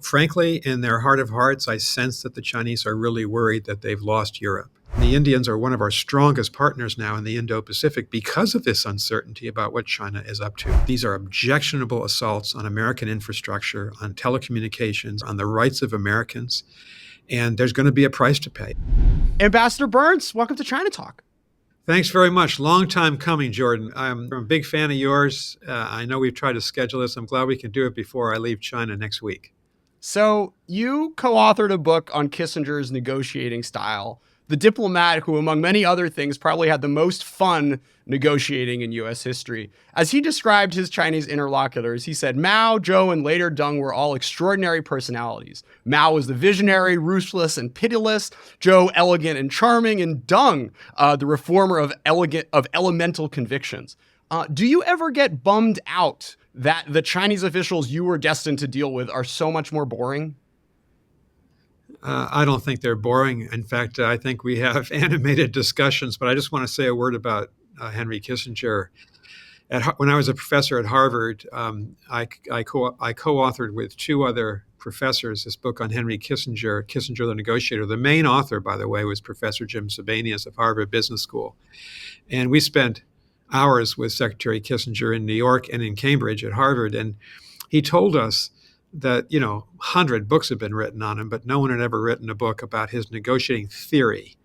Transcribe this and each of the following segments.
Frankly, in their heart of hearts, I sense that the Chinese are really worried that they've lost Europe. The Indians are one of our strongest partners now in the Indo-Pacific because of this uncertainty about what China is up to. These are objectionable assaults on American infrastructure, on telecommunications, on the rights of Americans, and there's going to be a price to pay. Ambassador Burns, welcome to ChinaTalk. Thanks very much. Long time coming, Jordan. I'm a big fan of yours. I know we've tried to schedule this. I'm glad we can do it before I leave China next week. So you co-authored a book on Kissinger's negotiating style, the diplomat who, among many other things, probably had the most fun negotiating in U.S. history. As he described his Chinese interlocutors, he said, Mao, Zhou, and later Deng were all extraordinary personalities. Mao was the visionary, ruthless, and pitiless. Zhou, elegant and charming. And Deng, the reformer of elemental convictions. Do you ever get bummed out that the Chinese officials you were destined to deal with are so much more boring? I don't think they're boring. In fact, I think we have animated discussions, but I just want to say a word about Henry Kissinger. When I was a professor at Harvard, I co-authored with two other professors this book on Henry Kissinger, Kissinger the Negotiator. The main author, by the way, was Professor Jim Sebenius of Harvard Business School. And we spent hours with Secretary Kissinger in New York and in Cambridge at Harvard. And he told us that, 100 books have been written on him, but no one had ever written a book about his negotiating theory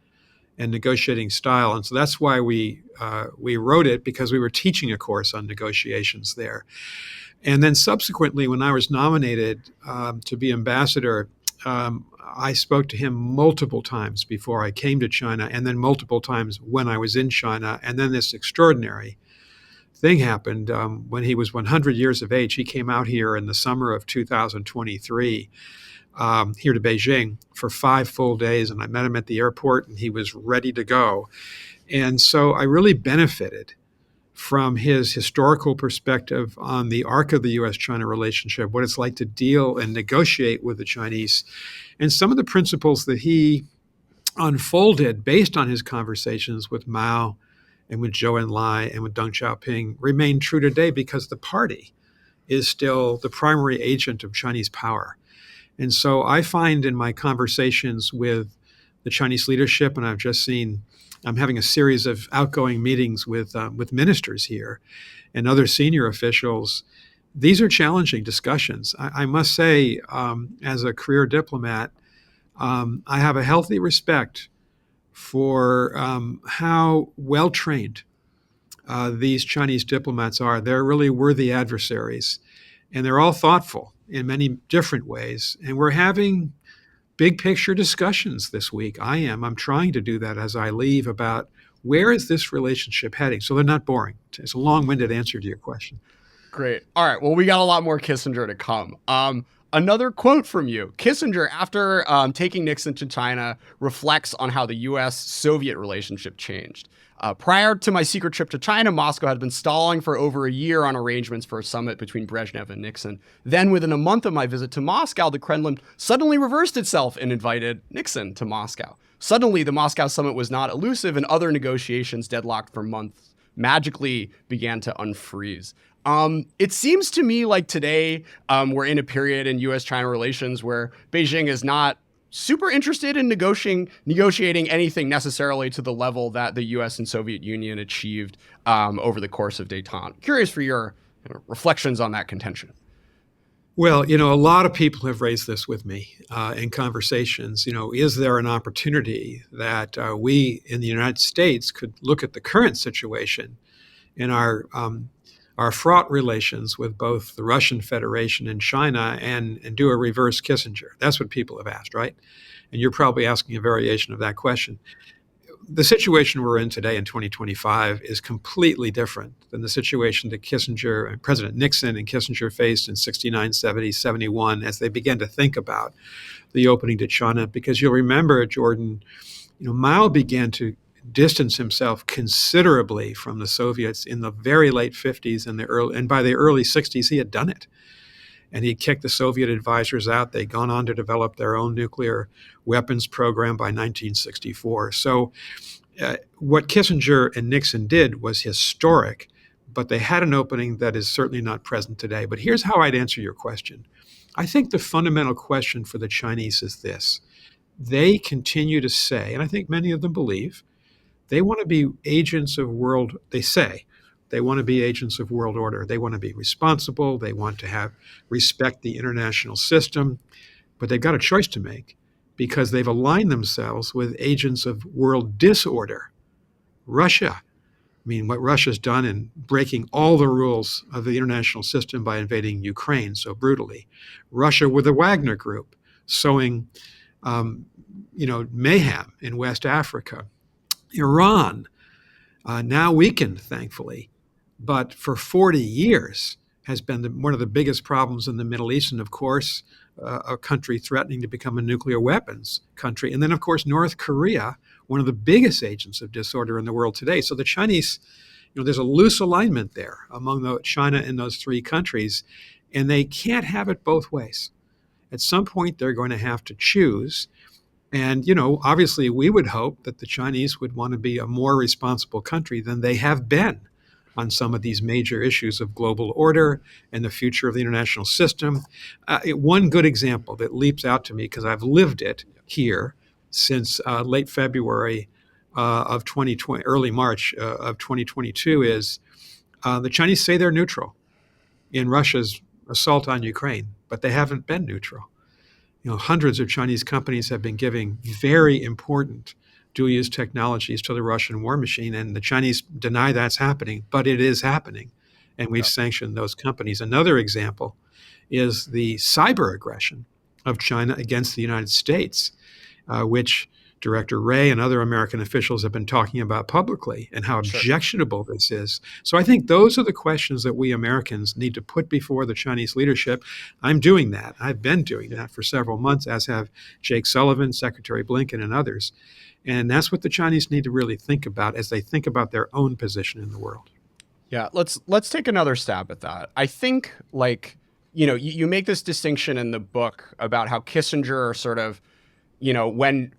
and negotiating style. And so that's why we wrote it, because we were teaching a course on negotiations there. And then subsequently, when I was nominated to be ambassador, I spoke to him multiple times before I came to China, and then multiple times when I was in China. And then this extraordinary thing happened when he was 100 years of age. He came out here in the summer of 2023, here to Beijing for 5 full days, and I met him at the airport, and he was ready to go. And so I really benefited from his historical perspective on the arc of the U.S.-China relationship, what it's like to deal and negotiate with the Chinese, and some of the principles that he unfolded based on his conversations with Mao and with Zhou Enlai and with Deng Xiaoping remain true today, because the party is still the primary agent of Chinese power. And so I find in my conversations with the Chinese leadership, and I'm having a series of outgoing meetings with ministers here and other senior officials. These are challenging discussions. I must say, as a career diplomat, I have a healthy respect for how well-trained these Chinese diplomats are. They're really worthy adversaries, and they're all thoughtful in many different ways. And we're having big picture discussions this week. I'm trying to do that as I leave, about where is this relationship heading? So they're not boring. It's a long-winded answer to your question. Great. All right. Well, we got a lot more Kissinger to come. Another quote from you. Kissinger, after taking Nixon to China, reflects on how the U.S.-Soviet relationship changed. Prior to my secret trip to China, Moscow had been stalling for over a year on arrangements for a summit between Brezhnev and Nixon. Then, within a month of my visit to Moscow, the Kremlin suddenly reversed itself and invited Nixon to Moscow. Suddenly, the Moscow summit was not elusive, and other negotiations deadlocked for months magically began to unfreeze. It seems to me like today we're in a period in U.S.-China relations where Beijing is not super interested in negotiating anything necessarily to the level that the U.S. and Soviet Union achieved over the course of détente. Curious for your reflections on that contention. Well, a lot of people have raised this with me in conversations. Is there an opportunity that we in the United States could look at the current situation in our fraught relations with both the Russian Federation and China and do a reverse Kissinger? That's what people have asked, right? And you're probably asking a variation of that question. The situation we're in today in 2025 is completely different than the situation that Kissinger and President Nixon and Kissinger faced in 69, 70, 71 as they began to think about the opening to China. Because you'll remember, Jordan, Mao began to distance himself considerably from the Soviets in the very late 50s and by the early 60s he had done it. And he kicked the Soviet advisors out. They'd gone on to develop their own nuclear weapons program by 1964. So what Kissinger and Nixon did was historic, but they had an opening that is certainly not present today. But here's how I'd answer your question. I think the fundamental question for the Chinese is this. They continue to say, and I think many of them believe, they want to be agents of world, they say, they want to be agents of world order. They want to be responsible. They want to have respect the international system, but they've got a choice to make because they've aligned themselves with agents of world disorder. Russia. I mean, what Russia's done in breaking all the rules of the international system by invading Ukraine so brutally. Russia with the Wagner Group sowing, um, mayhem in West Africa. Iran, now weakened, thankfully, but for 40 years has been one of the biggest problems in the Middle East. And of course, a country threatening to become a nuclear weapons country. And then, of course, North Korea, one of the biggest agents of disorder in the world today. So the Chinese, there's a loose alignment there among China and those three countries, and they can't have it both ways. At some point, they're going to have to choose. And, obviously, we would hope that the Chinese would want to be a more responsible country than they have been on some of these major issues of global order and the future of the international system. One good example that leaps out to me, because I've lived it here since late February of 2020, early March of 2022, is the Chinese say they're neutral in Russia's assault on Ukraine, but they haven't been neutral. Hundreds of Chinese companies have been giving very important dual-use technologies to the Russian war machine, and the Chinese deny that's happening, but it is happening, and we've sanctioned those companies. Another example is the cyber aggression of China against the United States, which Director Wray and other American officials have been talking about publicly, and how objectionable this is. So I think those are the questions that we Americans need to put before the Chinese leadership. I'm doing that. I've been doing that for several months, as have Jake Sullivan, Secretary Blinken, and others. And that's what the Chinese need to really think about as they think about their own position in the world. Yeah, let's take another stab at that. I think, you make this distinction in the book about how Kissinger sort of, when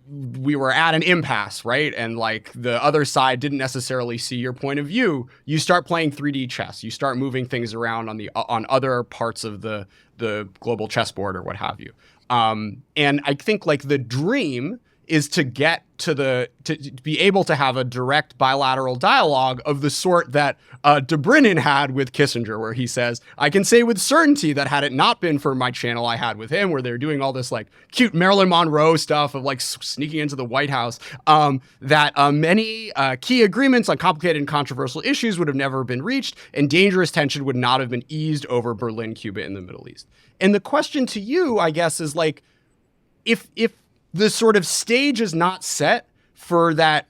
we were at an impasse, right? And the other side didn't necessarily see your point of view. You start playing 3D chess. You start moving things around on other parts of the global chessboard or what have you. And I think the dream is to get to be able to have a direct bilateral dialogue of the sort that Dobrynin had with Kissinger, where he says, I can say with certainty that had it not been for my channel I had with him, where they're doing all this cute Marilyn Monroe stuff of sneaking into the White House, that many key agreements on complicated and controversial issues would have never been reached, and dangerous tension would not have been eased over Berlin, Cuba, and the Middle East. And the question to you, I guess, is if the sort of stage is not set for that,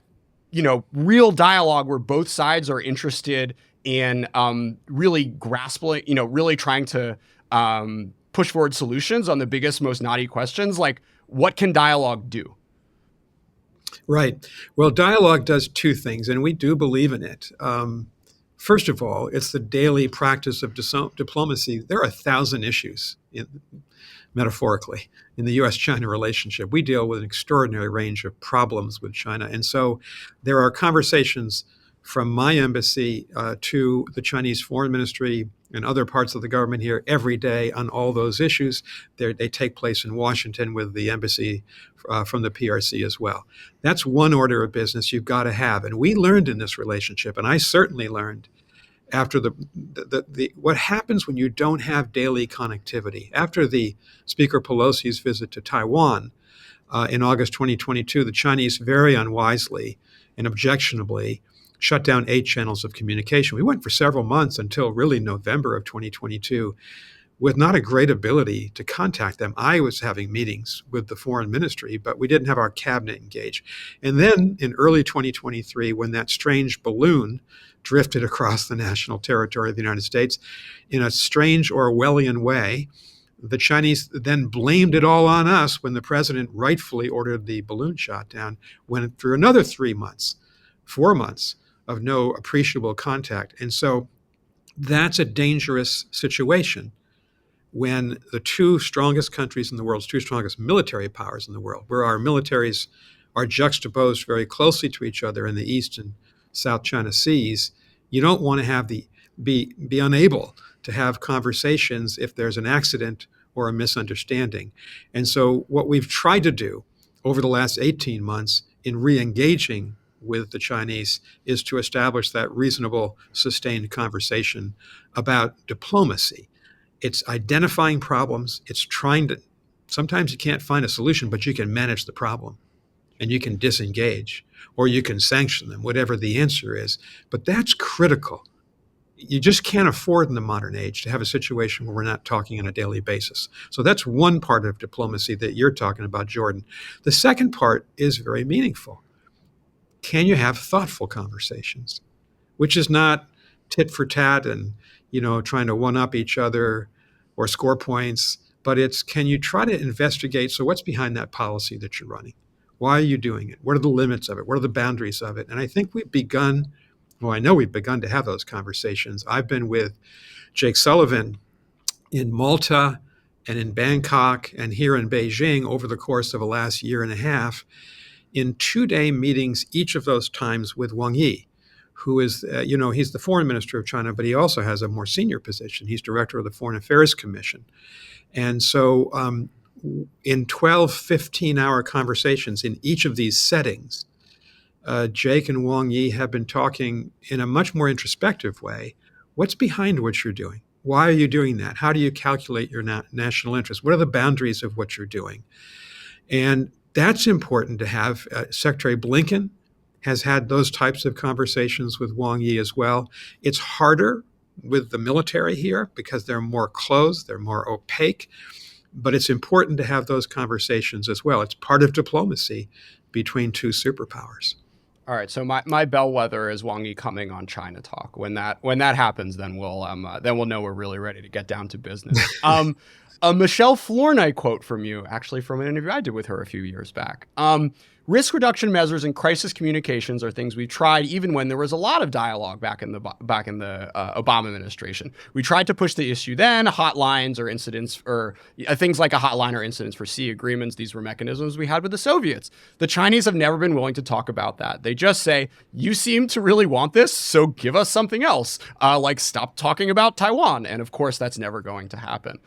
real dialogue where both sides are interested in really grasping, really trying to push forward solutions on the biggest, most knotty questions. What can dialogue do? Right. Well, dialogue does two things, and we do believe in it. First of all, it's the daily practice of diplomacy. There are 1,000 issues, metaphorically, in the U.S.-China relationship. We deal with an extraordinary range of problems with China. And so there are conversations from my embassy to the Chinese Foreign Ministry and other parts of the government here every day on all those issues. They take place in Washington with the embassy from the PRC as well. That's one order of business you've got to have. And we learned in this relationship, and I certainly learned after what happens when you don't have daily connectivity. After the Speaker Pelosi's visit to Taiwan in August 2022, the Chinese very unwisely and objectionably shut down 8 channels of communication. We went for several months until really November of 2022 with not a great ability to contact them. I was having meetings with the foreign ministry, but we didn't have our cabinet engaged. And then in early 2023, when that strange balloon drifted across the national territory of the United States in a strange Orwellian way, the Chinese then blamed it all on us when the president rightfully ordered the balloon shot down. Went through another 3 months, 4 months of no appreciable contact. And so that's a dangerous situation when the two strongest countries in the world, two strongest military powers in the world, where our militaries are juxtaposed very closely to each other in the East and South China Seas, you don't want to have be unable to have conversations if there's an accident or a misunderstanding. And so what we've tried to do over the last 18 months in re-engaging with the Chinese is to establish that reasonable, sustained conversation about diplomacy. It's identifying problems. It's trying to, sometimes you can't find a solution, but you can manage the problem and you can disengage or you can sanction them, whatever the answer is. But that's critical. You just can't afford in the modern age to have a situation where we're not talking on a daily basis. So that's one part of diplomacy that you're talking about, Jordan. The second part is very meaningful. Can you have thoughtful conversations, which is not tit for tat and trying to one up each other or score points, but it's, can you try to investigate, so what's behind that policy that you're running? Why are you doing it? What are the limits of it? What are the boundaries of it? And I think we've begun, well, I know we've begun to have those conversations. I've been with Jake Sullivan in Malta and in Bangkok and here in Beijing over the course of the last year and a half in 2-day meetings, each of those times with Wang Yi, who is, he's the foreign minister of China, but he also has a more senior position. He's director of the Foreign Affairs Commission. And so in 12, 15-hour conversations in each of these settings, Jake and Wang Yi have been talking in a much more introspective way. What's behind what you're doing? Why are you doing that? How do you calculate your national interest? What are the boundaries of what you're doing? And that's important to have. Secretary Blinken has had those types of conversations with Wang Yi as well. It's harder with the military here because they're more closed, they're more opaque, but it's important to have those conversations as well. It's part of diplomacy between two superpowers. All right, so my bellwether is Wang Yi coming on ChinaTalk. When that happens, then we'll know we're really ready to get down to business. A Michelle Flournoy quote from you, actually from an interview I did with her a few years back. Risk reduction measures and crisis communications are things we tried even when there was a lot of dialogue back in the Obama administration. We tried to push the issue then, hotlines or incidents, or things like a hotline or incidents for sea agreements. These were mechanisms we had with the Soviets. The Chinese have never been willing to talk about that. They just say, you seem to really want this, so give us something else, like stop talking about Taiwan. And of course, that's never going to happen.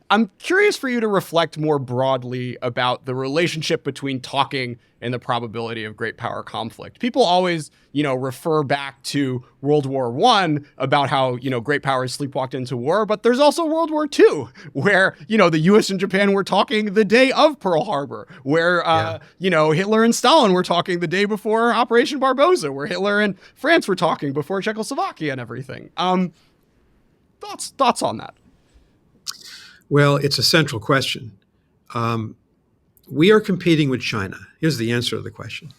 I'm curious for you to reflect more broadly about the relationship between talking and the probability of great power conflict. People always, refer back to World War I about how, great powers sleepwalked into war, but there's also World War II where, the US and Japan were talking the day of Pearl Harbor, where, Hitler and Stalin were talking the day before Operation Barbarossa, where Hitler and France were talking before Czechoslovakia and everything. Thoughts on that? Well, it's a central question. We are competing with China. Here's the answer to the question.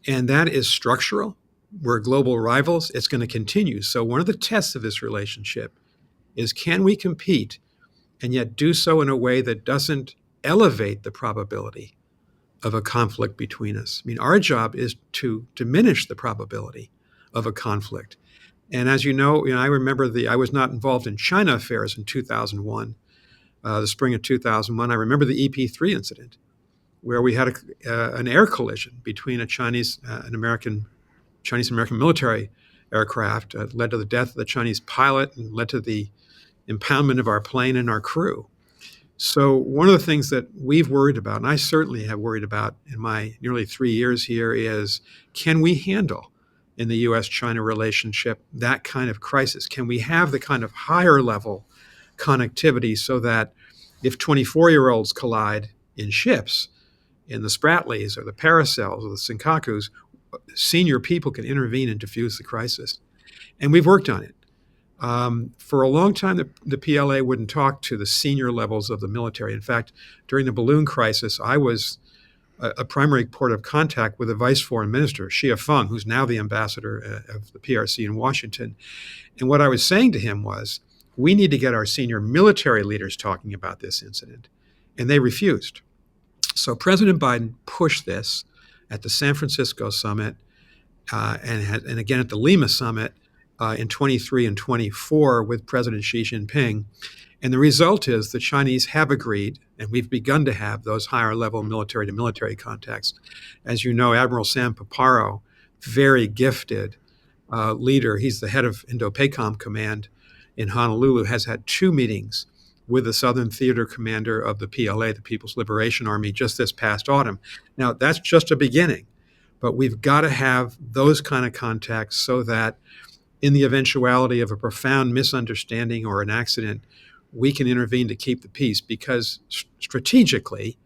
And that is structural. We're global rivals. It's going to continue. So one of the tests of this relationship is, can we compete and yet do so in a way that doesn't elevate the probability of a conflict between us? I mean, our job is to diminish the probability of a conflict. And as you know, I remember I was not involved in China affairs in 2001. The spring of 2001, I remember the EP3 incident, where we had an air collision between a Chinese-American military aircraft, led to the death of the Chinese pilot and led to the impoundment of our plane and our crew. So one of the things that we've worried about, and I certainly have worried about in my nearly 3 years here, is, can we handle in the U.S.-China relationship that kind of crisis? Can we have the kind of higher level connectivity so that if 24-year-olds collide in ships, in the Spratlys or the Paracels or the Senkakus, senior people can intervene and diffuse the crisis? And we've worked on it. For a long time, the PLA wouldn't talk to the senior levels of the military. In fact, during the balloon crisis, I was a primary port of contact with the vice foreign minister, Xia Feng, who's now the ambassador of the PRC in Washington. And what I was saying to him was, we need to get our senior military leaders talking about this incident. And they refused. So President Biden pushed this at the San Francisco summit and again at the Lima summit in 23 and 24 with President Xi Jinping. And the result is the Chinese have agreed, and we've begun to have those higher level military-to-military contacts. As you know, Admiral Sam Paparo, very gifted leader, he's the head of Indo-PACOM Command in Honolulu, has had 2 meetings with the Southern Theater Commander of the PLA, the People's Liberation Army, just this past autumn. Now, that's just a beginning, but we've got to have those kind of contacts so that in the eventuality of a profound misunderstanding or an accident, we can intervene to keep the peace, because strategically,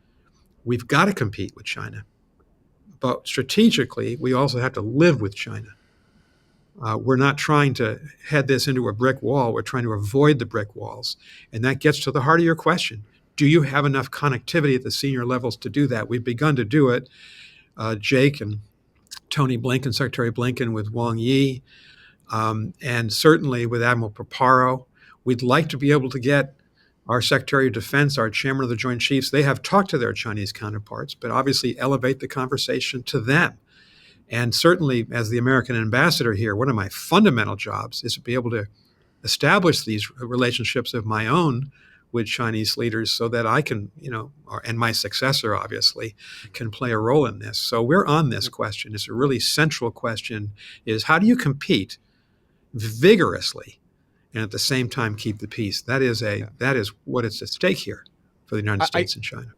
we've got to compete with China. But strategically, we also have to live with China. We're not trying to head this into a brick wall. We're trying to avoid the brick walls. And that gets to the heart of your question. Do you have enough connectivity at the senior levels to do that? We've begun to do it. Jake and Tony Blinken, Secretary Blinken with Wang Yi, and certainly with Admiral Paparo. We'd like to be able to get our Secretary of Defense, our Chairman of the Joint Chiefs. They have talked to their Chinese counterparts, but obviously elevate the conversation to them. And certainly, as the American ambassador here, one of my fundamental jobs is to be able to establish these relationships of my own with Chinese leaders so that I can, and my successor, obviously, can play a role in this. So we're on this question. It's a really central question, is how do you compete vigorously and at the same time keep the peace? That is what is at stake here for the United States and China.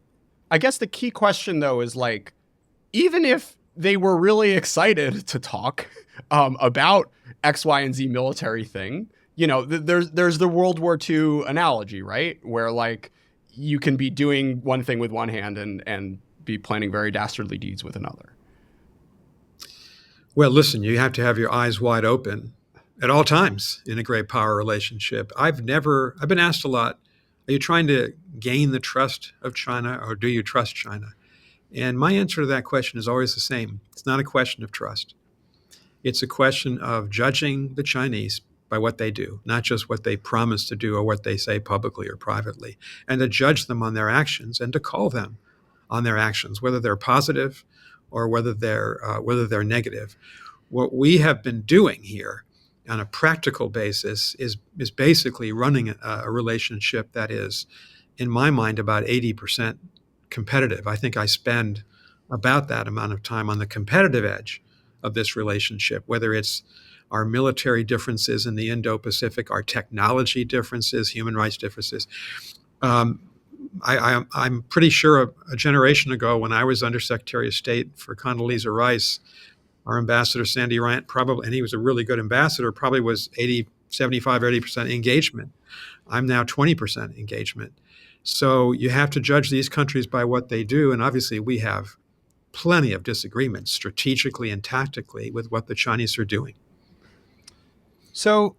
I guess the key question, though, is like, even if they were really excited to talk about X, Y, and Z military thing, there's the World War II analogy, right? Where like you can be doing one thing with one hand and be planning very dastardly deeds with another. Well, listen, you have to have your eyes wide open at all times in a great power relationship. I've been asked a lot, are you trying to gain the trust of China, or do you trust China? And my answer to that question is always the same. It's not a question of trust. It's a question of judging the Chinese by what they do, not just what they promise to do or what they say publicly or privately, and to judge them on their actions and to call them on their actions, whether they're positive or whether they're negative. What we have been doing here on a practical basis is basically running a relationship that is, in my mind, about 80% competitive. I think I spend about that amount of time on the competitive edge of this relationship, whether it's our military differences in the Indo-Pacific, our technology differences, human rights differences. I'm pretty sure a generation ago, when I was Undersecretary of State for Condoleezza Rice, our ambassador, Sandy Ryan, probably, and he was a really good ambassador, probably was 75, 80% engagement. I'm now 20% engagement. So you have to judge these countries by what they do. And obviously we have plenty of disagreements strategically and tactically with what the Chinese are doing. So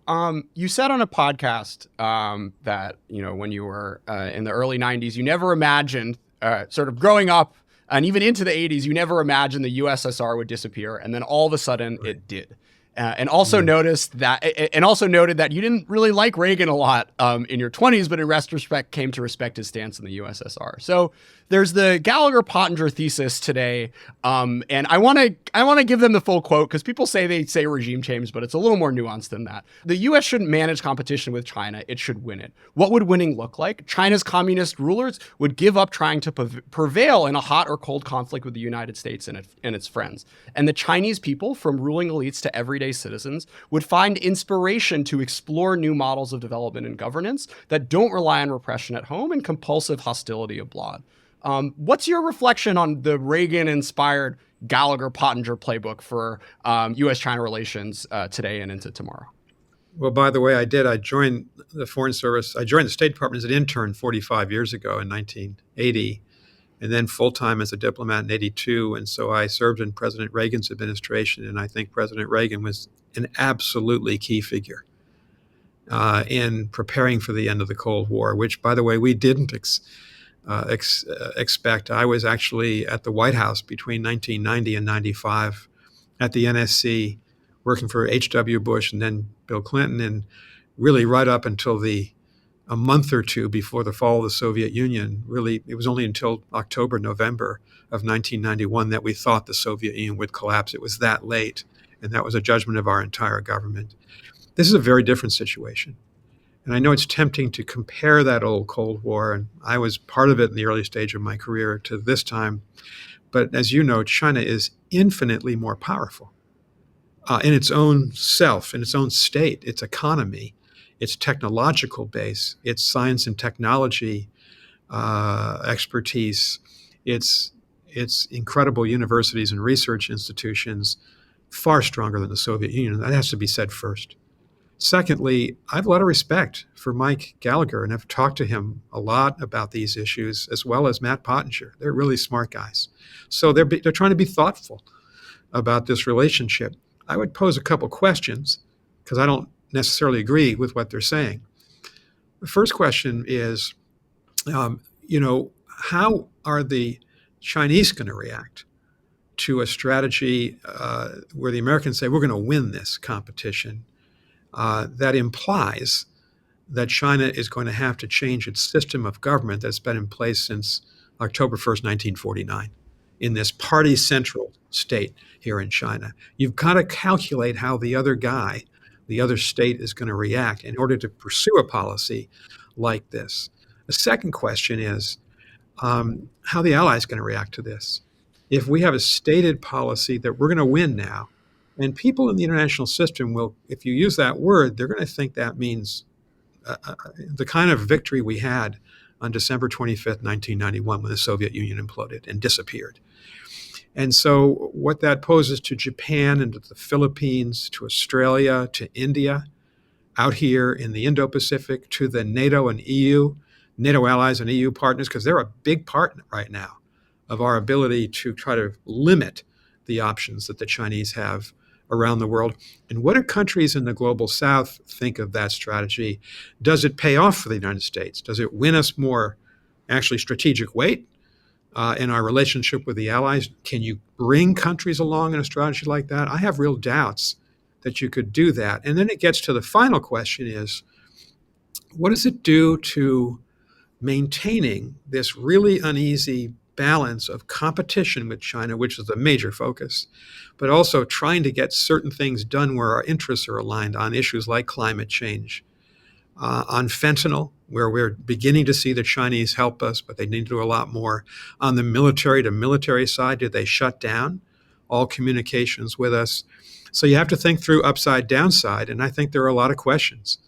you said on a podcast that, when you were in the early 90s, you never imagined sort of growing up and even into the 80s, you never imagined the USSR would disappear. And then all of a sudden it did. And also noted that you didn't really like Reagan a lot in your 20s, but in retrospect came to respect his stance in the USSR. So there's the Gallagher-Pottinger thesis today, and I want to give them the full quote because people say they say regime change, but it's a little more nuanced than that. The U.S. shouldn't manage competition with China; it should win it. What would winning look like? China's communist rulers would give up trying to prevail in a hot or cold conflict with the United States and its friends, and the Chinese people, from ruling elites to everyday citizens, would find inspiration to explore new models of development and governance that don't rely on repression at home and compulsive hostility abroad. What's your reflection on the Reagan-inspired Gallagher-Pottinger playbook for U.S.-China relations today and into tomorrow? Well, by the way, I joined the Foreign Service. I joined the State Department as an intern 45 years ago in 1980, and then full-time as a diplomat in 82. And so I served in President Reagan's administration, and I think President Reagan was an absolutely key figure in preparing for the end of the Cold War, which, by the way, we didn't expect. I was actually at the White House between 1990 and 95 at the NSC, working for H.W. Bush and then Bill Clinton, and really right up until a month or two before the fall of the Soviet Union. Really, it was only until October, November of 1991 that we thought the Soviet Union would collapse. It was that late, and that was a judgment of our entire government. This is a very different situation. And I know it's tempting to compare that old Cold War, and I was part of it in the early stage of my career, to this time. But as you know, China is infinitely more powerful in its own self, in its own state, its economy. its technological base, its science and technology expertise, its incredible universities and research institutions, far stronger than the Soviet Union. That has to be said first. Secondly, I have a lot of respect for Mike Gallagher, and I've talked to him a lot about these issues, as well as Matt Pottinger. They're really smart guys. So they're trying to be thoughtful about this relationship. I would pose a couple questions, because I don't necessarily agree with what they're saying. The first question is, how are the Chinese going to react to a strategy where the Americans say, we're going to win this competition? That implies that China is going to have to change its system of government that's been in place since October 1st, 1949, in this party central state here in China. You've got to calculate how the other guy, the other state, is going to react in order to pursue a policy like this. The second question is how the Allies going to react to this. If we have a stated policy that we're going to win now, and people in the international system will, if you use that word, they're going to think that means the kind of victory we had on December 25th, 1991, when the Soviet Union imploded and disappeared. And so what that poses to Japan and to the Philippines, to Australia, to India, out here in the Indo-Pacific, to the NATO and EU, NATO allies and EU partners, because they're a big part right now of our ability to try to limit the options that the Chinese have around the world. And what do countries in the global south think of that strategy? Does it pay off for the United States? Does it win us more actually strategic weight in our relationship with the allies? Can you bring countries along in a strategy like that? I have real doubts that you could do that. And then it gets to the final question is, what does it do to maintaining this really uneasy balance of competition with China, which is a major focus, but also trying to get certain things done where our interests are aligned on issues like climate change, on fentanyl, where we're beginning to see the Chinese help us, but they need to do a lot more. On the military to military side, did they shut down all communications with us? So you have to think through upside downside, and I think there are a lot of questions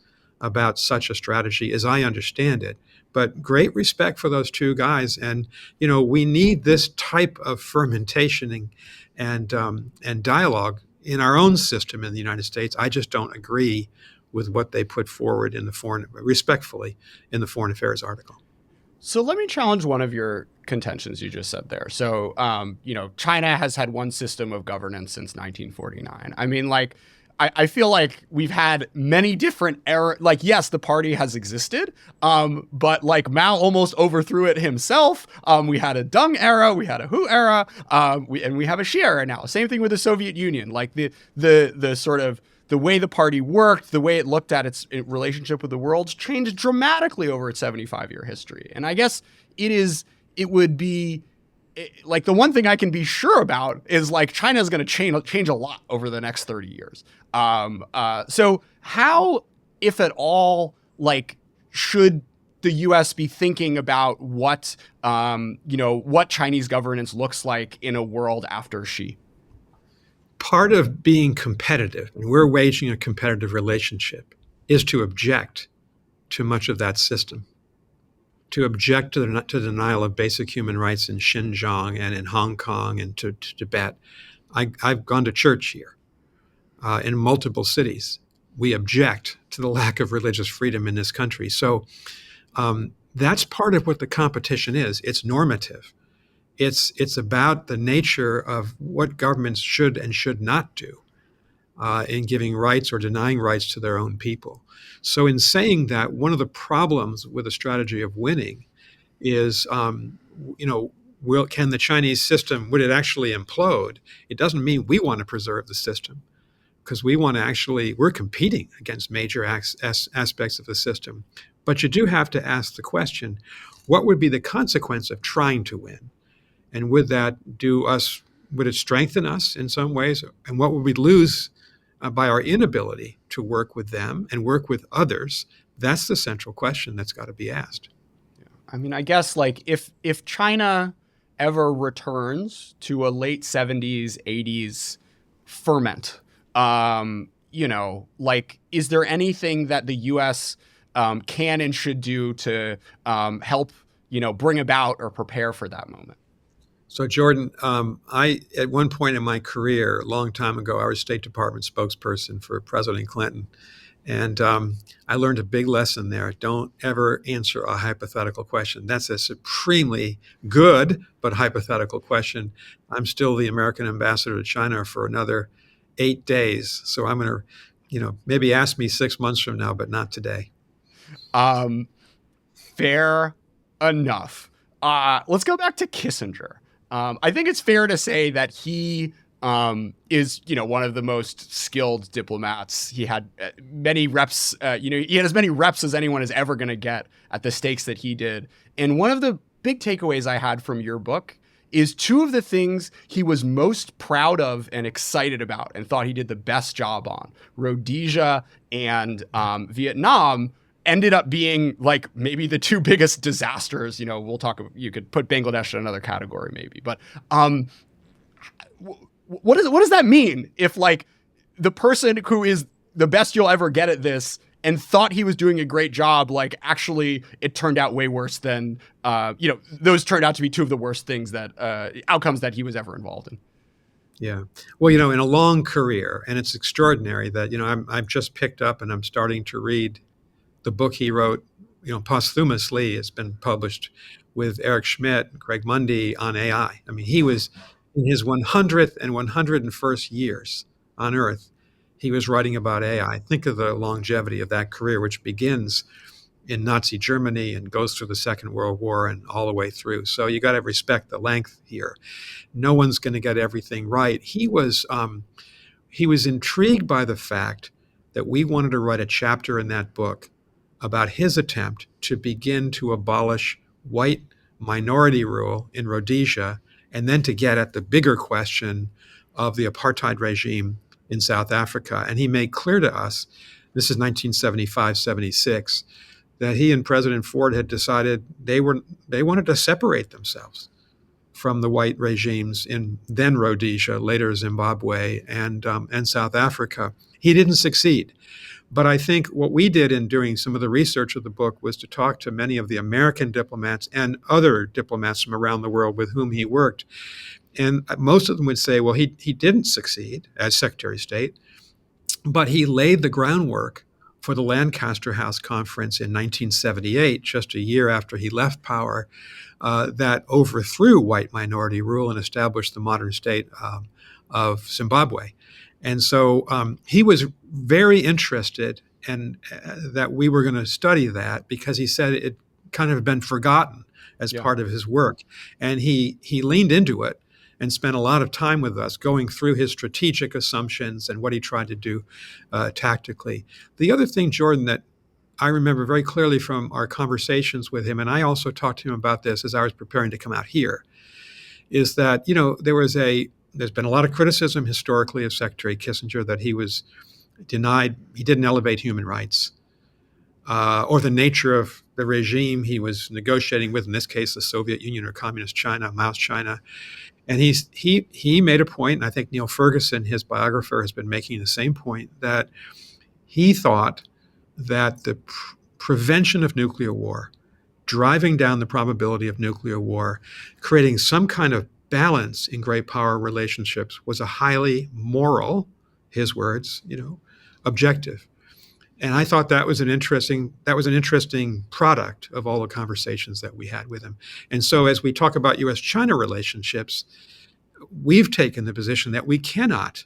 about such a strategy as I understand it. But great respect for those two guys. And, we need this type of fermentation and dialogue in our own system in the United States. I just don't agree with what they put forward respectfully, in the Foreign Affairs article. So let me challenge one of your contentions you just said there. So, China has had one system of governance since 1949. I mean, I feel like we've had many different eras. Yes, the party has existed, but Mao almost overthrew it himself. We had a Deng era, we had a Hu era, and we have a Xi era now. Same thing with the Soviet Union. The sort of the way the party worked, the way it looked at its relationship with the world changed dramatically over its 75-year history. And I guess it would be the one thing I can be sure about is China is going to change a lot over the next 30 years. So how, if at all, should the U.S. be thinking about what Chinese governance looks like in a world after Xi? Part of being competitive, and we're waging a competitive relationship, is to object to much of that system, to object to the denial of basic human rights in Xinjiang and in Hong Kong and to Tibet. I've gone to church here in multiple cities. We object to the lack of religious freedom in this country. So that's part of what the competition is. It's normative. It's about the nature of what governments should and should not do in giving rights or denying rights to their own people. So in saying that, one of the problems with a strategy of winning is, can the Chinese system, would it actually implode? It doesn't mean we want to preserve the system, because we're competing against major aspects of the system. But you do have to ask the question, what would be the consequence of trying to win? And would it strengthen us in some ways? And what would we lose by our inability to work with them and work with others? That's the central question that's got to be asked. I mean, I guess if China ever returns to a late 70s, 80s ferment, like, is there anything that the U.S. Can and should do to help, bring about or prepare for that moment? So, Jordan, I at one point in my career, a long time ago, I was State Department spokesperson for President Clinton, and I learned a big lesson there. Don't ever answer a hypothetical question. That's a supremely good but hypothetical question. I'm still the American ambassador to China for another 8 days, so I'm going to, maybe ask me 6 months from now, but not today. Um, Fair enough. Let's go back to Kissinger. I think it's fair to say that he is, one of the most skilled diplomats. He had many reps. He had as many reps as anyone is ever going to get at the stakes that he did. And one of the big takeaways I had from your book is two of the things he was most proud of and excited about and thought he did the best job on, Rhodesia and Vietnam, ended up being like maybe the two biggest disasters. We'll talk. You could put Bangladesh in another category, maybe. But what does that mean if like the person who is the best you'll ever get at this and thought he was doing a great job, like actually it turned out way worse than those turned out to be two of the worst things that outcomes that he was ever involved in. Yeah. Well, in a long career, and it's extraordinary that, I've just picked up and I'm starting to read the book he wrote, posthumously. It's been published with Eric Schmidt, Greg Mundy on AI. I mean, he was in his 100th and 101st years on Earth. He was writing about AI. Think of the longevity of that career, which begins in Nazi Germany and goes through the Second World War and all the way through. So you got to respect the length here. No one's going to get everything right. He was intrigued by the fact that we wanted to write a chapter in that book about his attempt to begin to abolish white minority rule in Rhodesia, and then to get at the bigger question of the apartheid regime in South Africa. And he made clear to us, this is 1975-76, that he and President Ford had decided they wanted to separate themselves from the white regimes in then Rhodesia, later Zimbabwe, and South Africa. He didn't succeed. But I think what we did in doing some of the research of the book was to talk to many of the American diplomats and other diplomats from around the world with whom he worked. And most of them would say, well, he didn't succeed as Secretary of State, but he laid the groundwork for the Lancaster House Conference in 1978, just a year after he left power, that overthrew white minority rule and established the modern state of Zimbabwe. And so he was very interested in that we were going to study that, because he said it kind of been forgotten as part of his work. And he leaned into it and spent a lot of time with us going through his strategic assumptions and what he tried to do tactically. The other thing, Jordan, that I remember very clearly from our conversations with him, and I also talked to him about this as I was preparing to come out here, is that, there's been a lot of criticism historically of Secretary Kissinger that he was denied, he didn't elevate human rights, or the nature of the regime he was negotiating with, in this case, the Soviet Union or Communist China, Mao's China. And he made a point, and I think Neil Ferguson, his biographer, has been making the same point, that he thought that the prevention of nuclear war, driving down the probability of nuclear war, creating some kind of balance in great power relationships, was a highly moral, his words, objective. And I thought that was an interesting product of all the conversations that we had with him. And so as we talk about U.S.-China relationships, we've taken the position that we cannot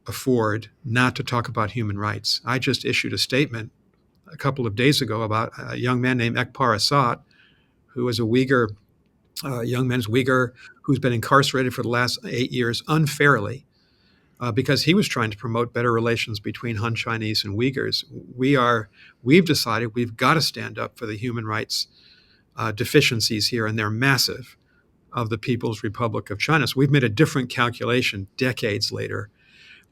afford not to talk about human rights. I just issued a statement a couple of days ago about a young man named Ekpar Assad, who is a Uyghur, young man's Uyghur, who's been incarcerated for the last 8 years unfairly, because he was trying to promote better relations between Han Chinese and Uyghurs. We've decided we've got to stand up for the human rights deficiencies here, and they're massive, of the People's Republic of China. So we've made a different calculation decades later,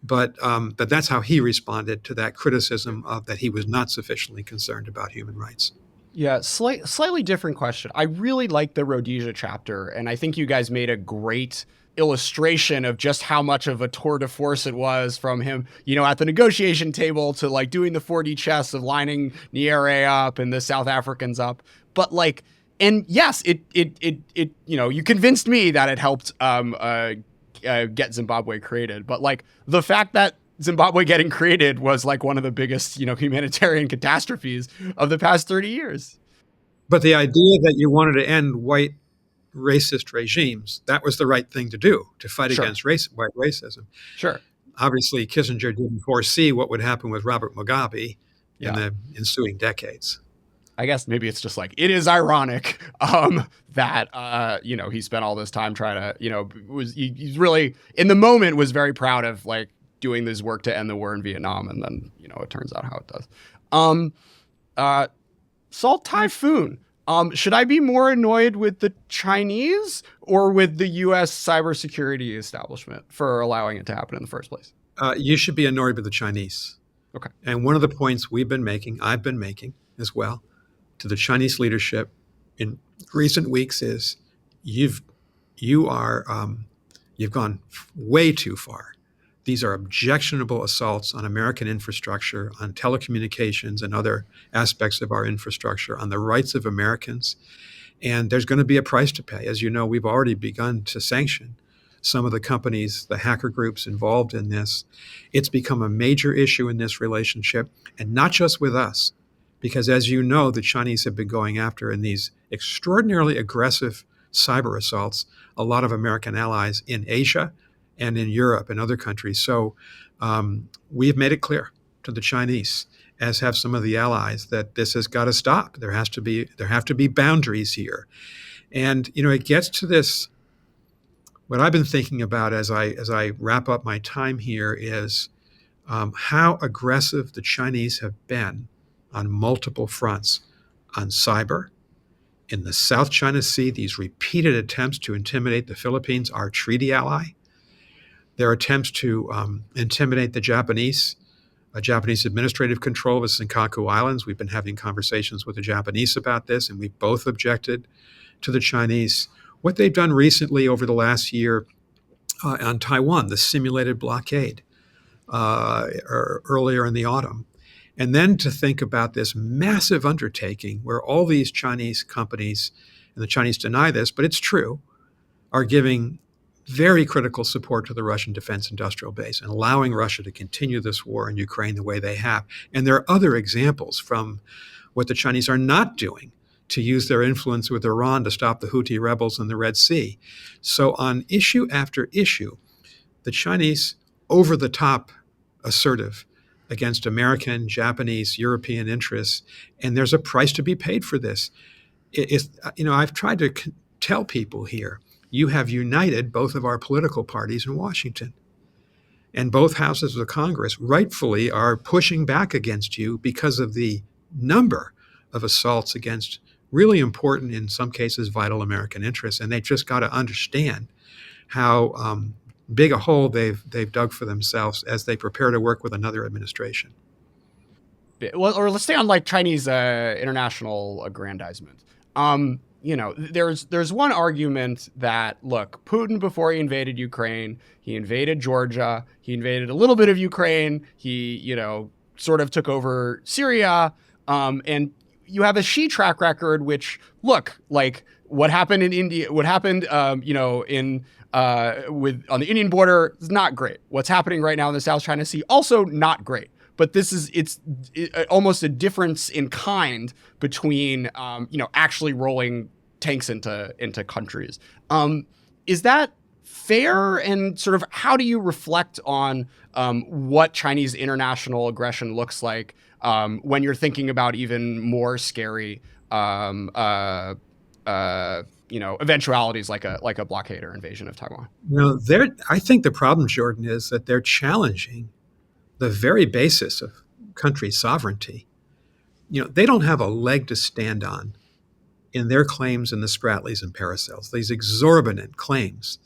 but that's how he responded to that criticism of that he was not sufficiently concerned about human rights. Yeah, slightly different question. I really like the Rhodesia chapter, and I think you guys made a great illustration of just how much of a tour de force it was from him, at the negotiation table to like doing the 4D chess of lining Nyerere up and the South Africans up. But like, and yes, you convinced me that it helped get Zimbabwe created. But like the fact that Zimbabwe getting created was like one of the biggest, humanitarian catastrophes of the past 30 years. But the idea that you wanted to end white racist regimes, that was the right thing to do, to fight Sure. against white racism. Sure. Obviously, Kissinger didn't foresee what would happen with Robert Mugabe in Yeah. the ensuing decades. I guess maybe it's just like it is ironic that he spent all this time trying to he's really in the moment was very proud of like doing this work to end the war in Vietnam, and then it turns out how it does. Salt Typhoon. Should I be more annoyed with the Chinese or with the U.S. cybersecurity establishment for allowing it to happen in the first place? You should be annoyed with the Chinese. Okay. And one of the points I've been making as well, to the Chinese leadership in recent weeks is you've gone way too far. These are objectionable assaults on American infrastructure, on telecommunications and other aspects of our infrastructure, on the rights of Americans. And there's going to be a price to pay. As you know, we've already begun to sanction some of the companies, the hacker groups involved in this. It's become a major issue in this relationship, and not just with us, because as you know, the Chinese have been going after in these extraordinarily aggressive cyber assaults a lot of American allies in Asia and in Europe and other countries. So we've made it clear to the Chinese, as have some of the allies, that this has got to stop. There have to be boundaries here. And it gets to this. What I've been thinking about as I wrap up my time here is how aggressive the Chinese have been on multiple fronts, on cyber, in the South China Sea, these repeated attempts to intimidate the Philippines, our treaty ally. Their attempts to intimidate the Japanese, Japanese administrative control of the Senkaku Islands. We've been having conversations with the Japanese about this, and we both objected to the Chinese. What they've done recently over the last year on Taiwan, the simulated blockade earlier in the autumn. And then to think about this massive undertaking where all these Chinese companies, and the Chinese deny this, but it's true, are giving very critical support to the Russian defense industrial base and allowing Russia to continue this war in Ukraine the way they have. And there are other examples from what the Chinese are not doing to use their influence with Iran to stop the Houthi rebels in the Red Sea. So on issue after issue, the Chinese, over the top assertive against American, Japanese, European interests, and there's a price to be paid for this. I've tried to tell people here, you have united both of our political parties in Washington. And both houses of Congress rightfully are pushing back against you because of the number of assaults against really important, in some cases, vital American interests. And they've just got to understand how big a hole they've dug for themselves as they prepare to work with another administration. Well, or let's stay on like Chinese international aggrandizement. There's one argument that, look, Putin, before he invaded Ukraine, he invaded Georgia, he invaded a little bit of Ukraine, he, sort of took over Syria, and you have a Xi track record, which, look, like what happened in India, what happened, on the Indian border is not great. What's happening right now in the South China Sea, also not great. But it's almost a difference in kind between, actually rolling tanks into countries. Is that fair? And sort of how do you reflect on what Chinese international aggression looks like when you're thinking about even more scary, eventualities like a blockade or invasion of Taiwan? I think the problem, Jordan, is that they're challenging the very basis of country sovereignty. They don't have a leg to stand on in their claims in the Spratlys and Paracels, these exorbitant claims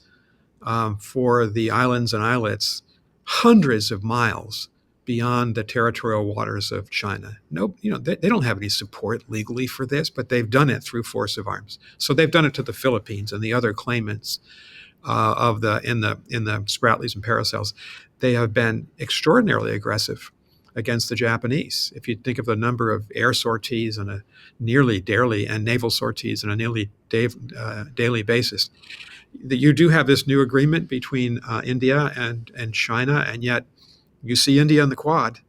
for the islands and islets hundreds of miles beyond the territorial waters of China. They don't have any support legally for this, but they've done it through force of arms. So they've done it to the Philippines and the other claimants of the in the Spratlys and Paracels, they have been extraordinarily aggressive against the Japanese. If you think of the number of air sorties on a nearly daily and naval sorties on a nearly daily basis, that you do have this new agreement between India and China, and yet you see India in the Quad.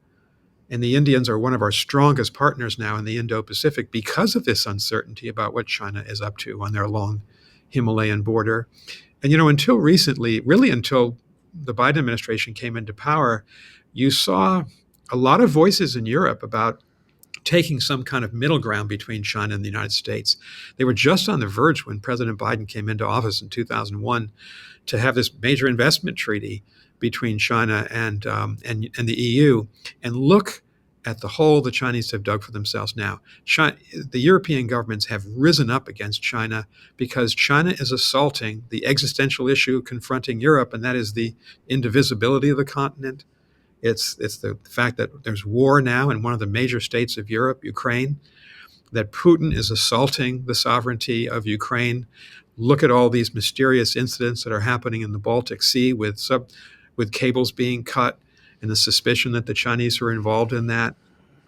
And the Indians are one of our strongest partners now in the Indo-Pacific because of this uncertainty about what China is up to on their long Himalayan border. And, until recently, really until the Biden administration came into power, you saw a lot of voices in Europe about taking some kind of middle ground between China and the United States. They were just on the verge when President Biden came into office in 2001 to have this major investment treaty between China and the EU. And look at the hole the Chinese have dug for themselves now. The European governments have risen up against China because China is assaulting the existential issue confronting Europe, and that is the indivisibility of the continent. It's the fact that there's war now in one of the major states of Europe, Ukraine, that Putin is assaulting the sovereignty of Ukraine. Look at all these mysterious incidents that are happening in the Baltic Sea with cables being cut and the suspicion that the Chinese are involved in that.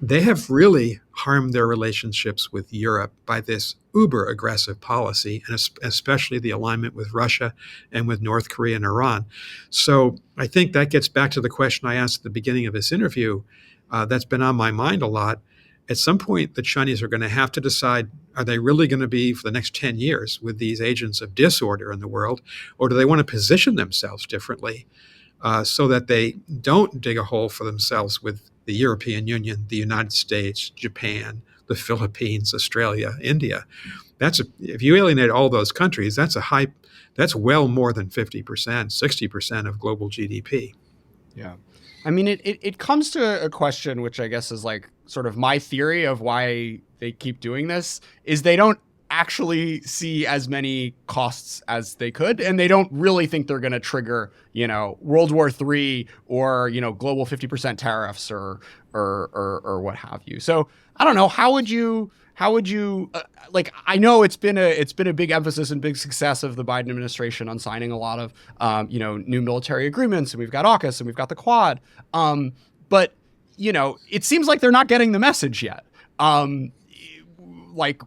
They have really harmed their relationships with Europe by this uber aggressive policy, and especially the alignment with Russia and with North Korea and Iran. So I think that gets back to the question I asked at the beginning of this interview that's been on my mind a lot. At some point, the Chinese are going to have to decide, are they really going to be for the next 10 years with these agents of disorder in the world, or do they want to position themselves differently so that they don't dig a hole for themselves with the European Union, the United States, Japan, the Philippines, Australia, India. If you alienate all those countries, that's well more than 50%, 60% of global GDP. Yeah. I mean, it comes to a question, which I guess is like sort of my theory of why they keep doing this, is they don't actually see as many costs as they could, and they don't really think they're going to trigger, World War III or, global 50% tariffs or what have you. So I don't know. How would you like, I know it's been a big emphasis and big success of the Biden administration on signing a lot of, new military agreements, and we've got AUKUS and we've got the Quad. But, it seems like they're not getting the message yet.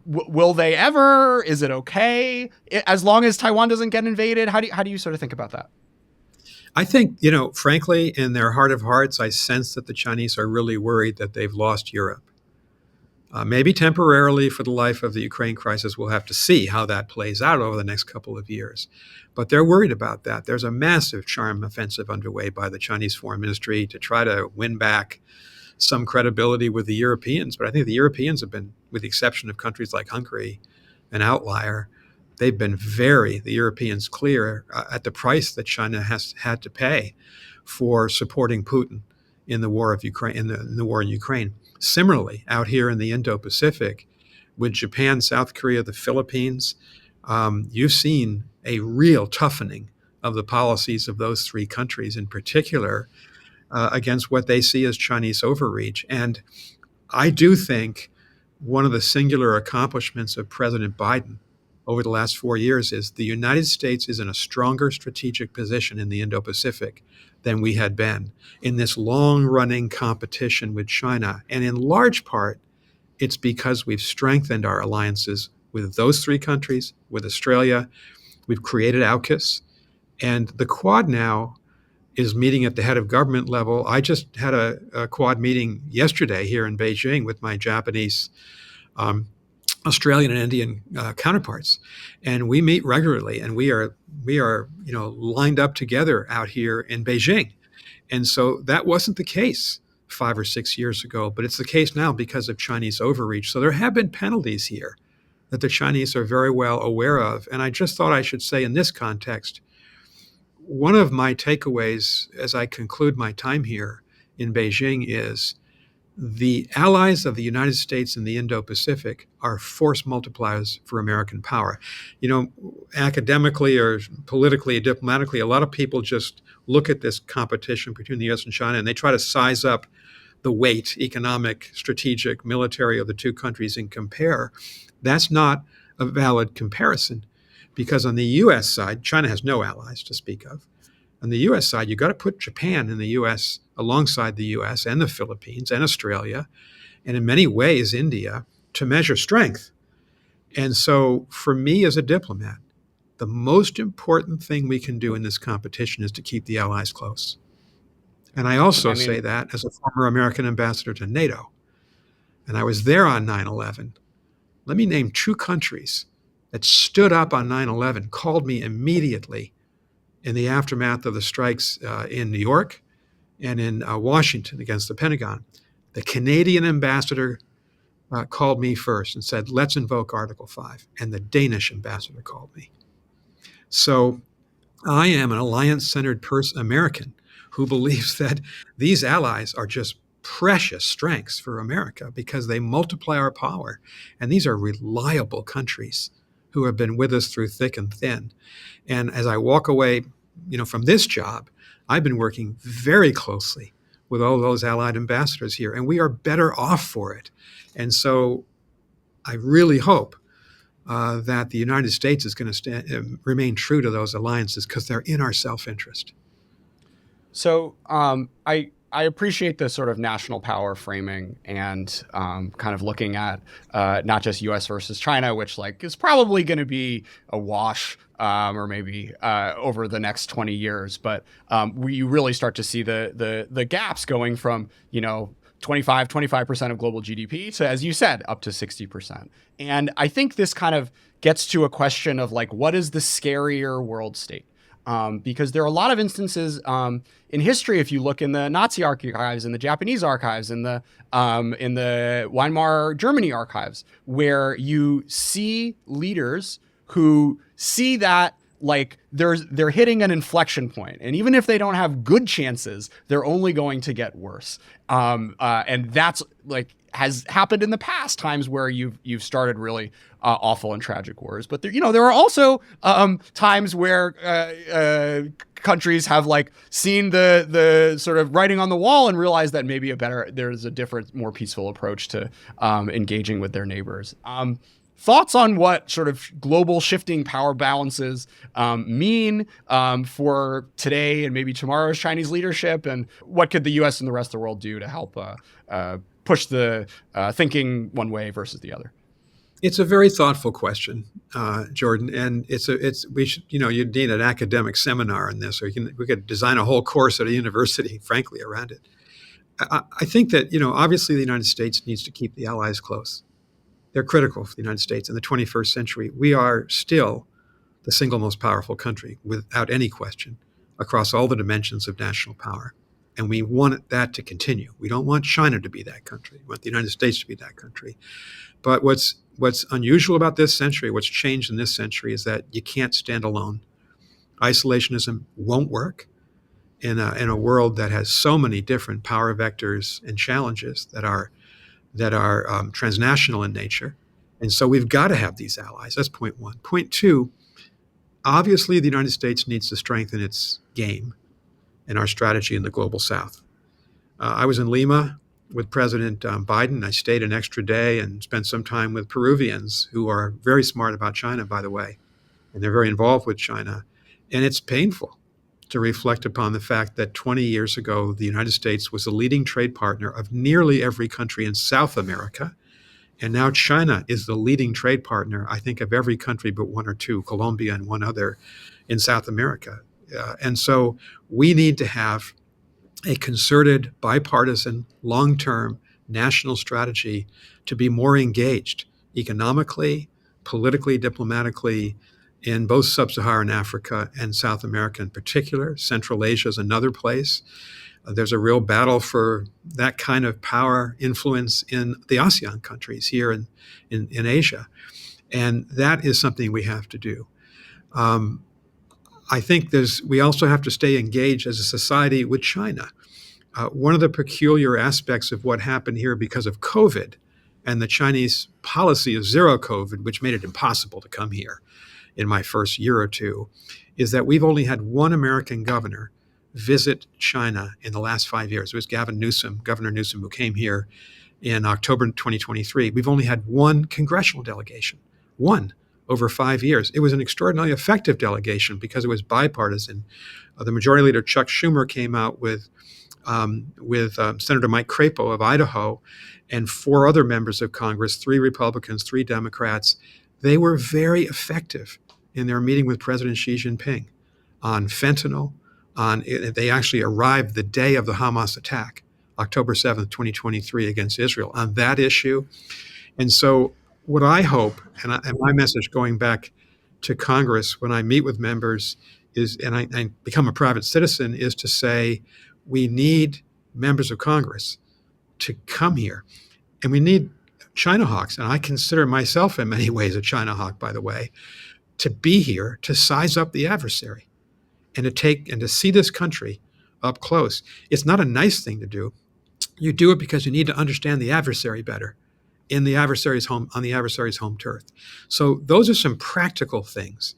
Will they ever? Is it okay? As long as Taiwan doesn't get invaded? How do you sort of think about that? I think, frankly, in their heart of hearts, I sense that the Chinese are really worried that they've lost Europe. Maybe temporarily for the life of the Ukraine crisis. We'll have to see how that plays out over the next couple of years. But they're worried about that. There's a massive charm offensive underway by the Chinese Foreign Ministry to try to win back some credibility with the Europeans. But I think the Europeans have been, with the exception of countries like Hungary, an outlier. They've been the Europeans, clear at the price that China has had to pay for supporting Putin in the war of Ukraine, in the war in Ukraine. Similarly, out here in the Indo-Pacific, with Japan, South Korea, the Philippines, you've seen a real toughening of the policies of those three countries in particular against what they see as Chinese overreach. And I do think one of the singular accomplishments of President Biden over the last 4 years is the United States is in a stronger strategic position in the Indo-Pacific than we had been in this long-running competition with China. And in large part, it's because we've strengthened our alliances with those three countries, with Australia. We've created AUKUS. And the Quad now is meeting at the head of government level. I just had a Quad meeting yesterday here in Beijing with my Japanese, Australian and Indian counterparts, and we meet regularly, and we are lined up together out here in Beijing. And so that wasn't the case 5 or 6 years ago, but it's the case now because of Chinese overreach. So there have been penalties here that the Chinese are very well aware of. And I just thought I should say in this context, one of my takeaways as I conclude my time here in Beijing is the allies of the United States in the Indo-Pacific are force multipliers for American power. Academically or politically, diplomatically, a lot of people just look at this competition between the U.S. and China and they try to size up the weight, economic, strategic, military of the two countries and compare. That's not a valid comparison because on the U.S. side, China has no allies to speak of. On the U.S. side, you've got to put Japan in the U.S. alongside the U.S. and the Philippines and Australia, and in many ways, India, to measure strength. And so for me as a diplomat, the most important thing we can do in this competition is to keep the allies close. And I also I say mean, that as a former American ambassador to NATO. And I was there on 9/11. Let me name two countries that stood up on 9/11, called me immediately in the aftermath of the strikes in New York and in Washington against the Pentagon. The Canadian ambassador called me first and said, let's invoke Article 5. And the Danish ambassador called me. So I am an alliance-centered American who believes that these allies are just precious strengths for America because they multiply our power. And these are reliable countries who have been with us through thick and thin. And as I walk away, from this job, I've been working very closely with all those allied ambassadors here, and we are better off for it. And so I really hope that the United States is going to remain true to those alliances because they're in our self-interest. So I appreciate the sort of national power framing and kind of looking at not just U.S. versus China, which is probably going to be a wash or maybe over the next 20 years, but we really start to see the gaps going from 25% of global GDP to, as you said, up to 60%. And I think this kind of gets to a question of what is the scarier world state? Because there are a lot of instances in history, if you look in the Nazi archives, in the Japanese archives, in the Weimar Germany archives, where you see leaders who see that they're hitting an inflection point, and even if they don't have good chances, they're only going to get worse. And that's has happened in the past times where you've started really awful and tragic wars. But there are also times where countries have seen the sort of writing on the wall and realized that maybe there's a different, more peaceful approach to engaging with their neighbors. Thoughts on what sort of global shifting power balances mean for today and maybe tomorrow's Chinese leadership, and what could the U.S. and the rest of the world do to help push the thinking one way versus the other? It's a very thoughtful question, Jordan, and we should you'd need an academic seminar on this, or we could design a whole course at a university, frankly, around it. I think that obviously the United States needs to keep the allies close. They're critical for the United States in the 21st century. We are still the single most powerful country, without any question, across all the dimensions of national power. And we want that to continue. We don't want China to be that country. We want the United States to be that country. But what's unusual about this century, what's changed in this century, is that you can't stand alone. Isolationism won't work in a world that has so many different power vectors and challenges that are transnational in nature. And so we've got to have these allies. That's point one. Point two, obviously the United States needs to strengthen its game and our strategy in the global south. I was in Lima with President Biden. I stayed an extra day and spent some time with Peruvians who are very smart about China, by the way, and they're very involved with China. And it's painful to reflect upon the fact that 20 years ago, the United States was a leading trade partner of nearly every country in South America. And now China is the leading trade partner, I think, of every country but one or two, Colombia and one other, in South America. And so we need to have a concerted, bipartisan, long-term national strategy to be more engaged economically, politically, diplomatically, in both sub-Saharan Africa and South America in particular. Central Asia is another place. There's a real battle for that kind of power influence in the ASEAN countries here in Asia. And that is something we have to do. I think we also have to stay engaged as a society with China. One of the peculiar aspects of what happened here because of COVID and the Chinese policy of zero COVID, which made it impossible to come here in my first year or two, is that we've only had one American governor visit China in the last 5 years. It was Governor Newsom, who came here in October 2023. We've only had one congressional delegation, one over 5 years. It was an extraordinarily effective delegation because it was bipartisan. The Majority Leader Chuck Schumer came out with Senator Mike Crapo of Idaho and 4 other members of Congress, 3 Republicans, 3 Democrats. They were very effective in their meeting with President Xi Jinping on fentanyl. They actually arrived the day of the Hamas attack, October 7th, 2023, against Israel, on that issue. And so what I hope, and my message going back to Congress when I meet with members is, and I become a private citizen, is to say, we need members of Congress to come here. And we need China hawks, and I consider myself in many ways a China hawk, by the way, to be here to size up the adversary and to see this country up close. It's not a nice thing to do. You do it because you need to understand the adversary better on the adversary's home turf. So those are some practical things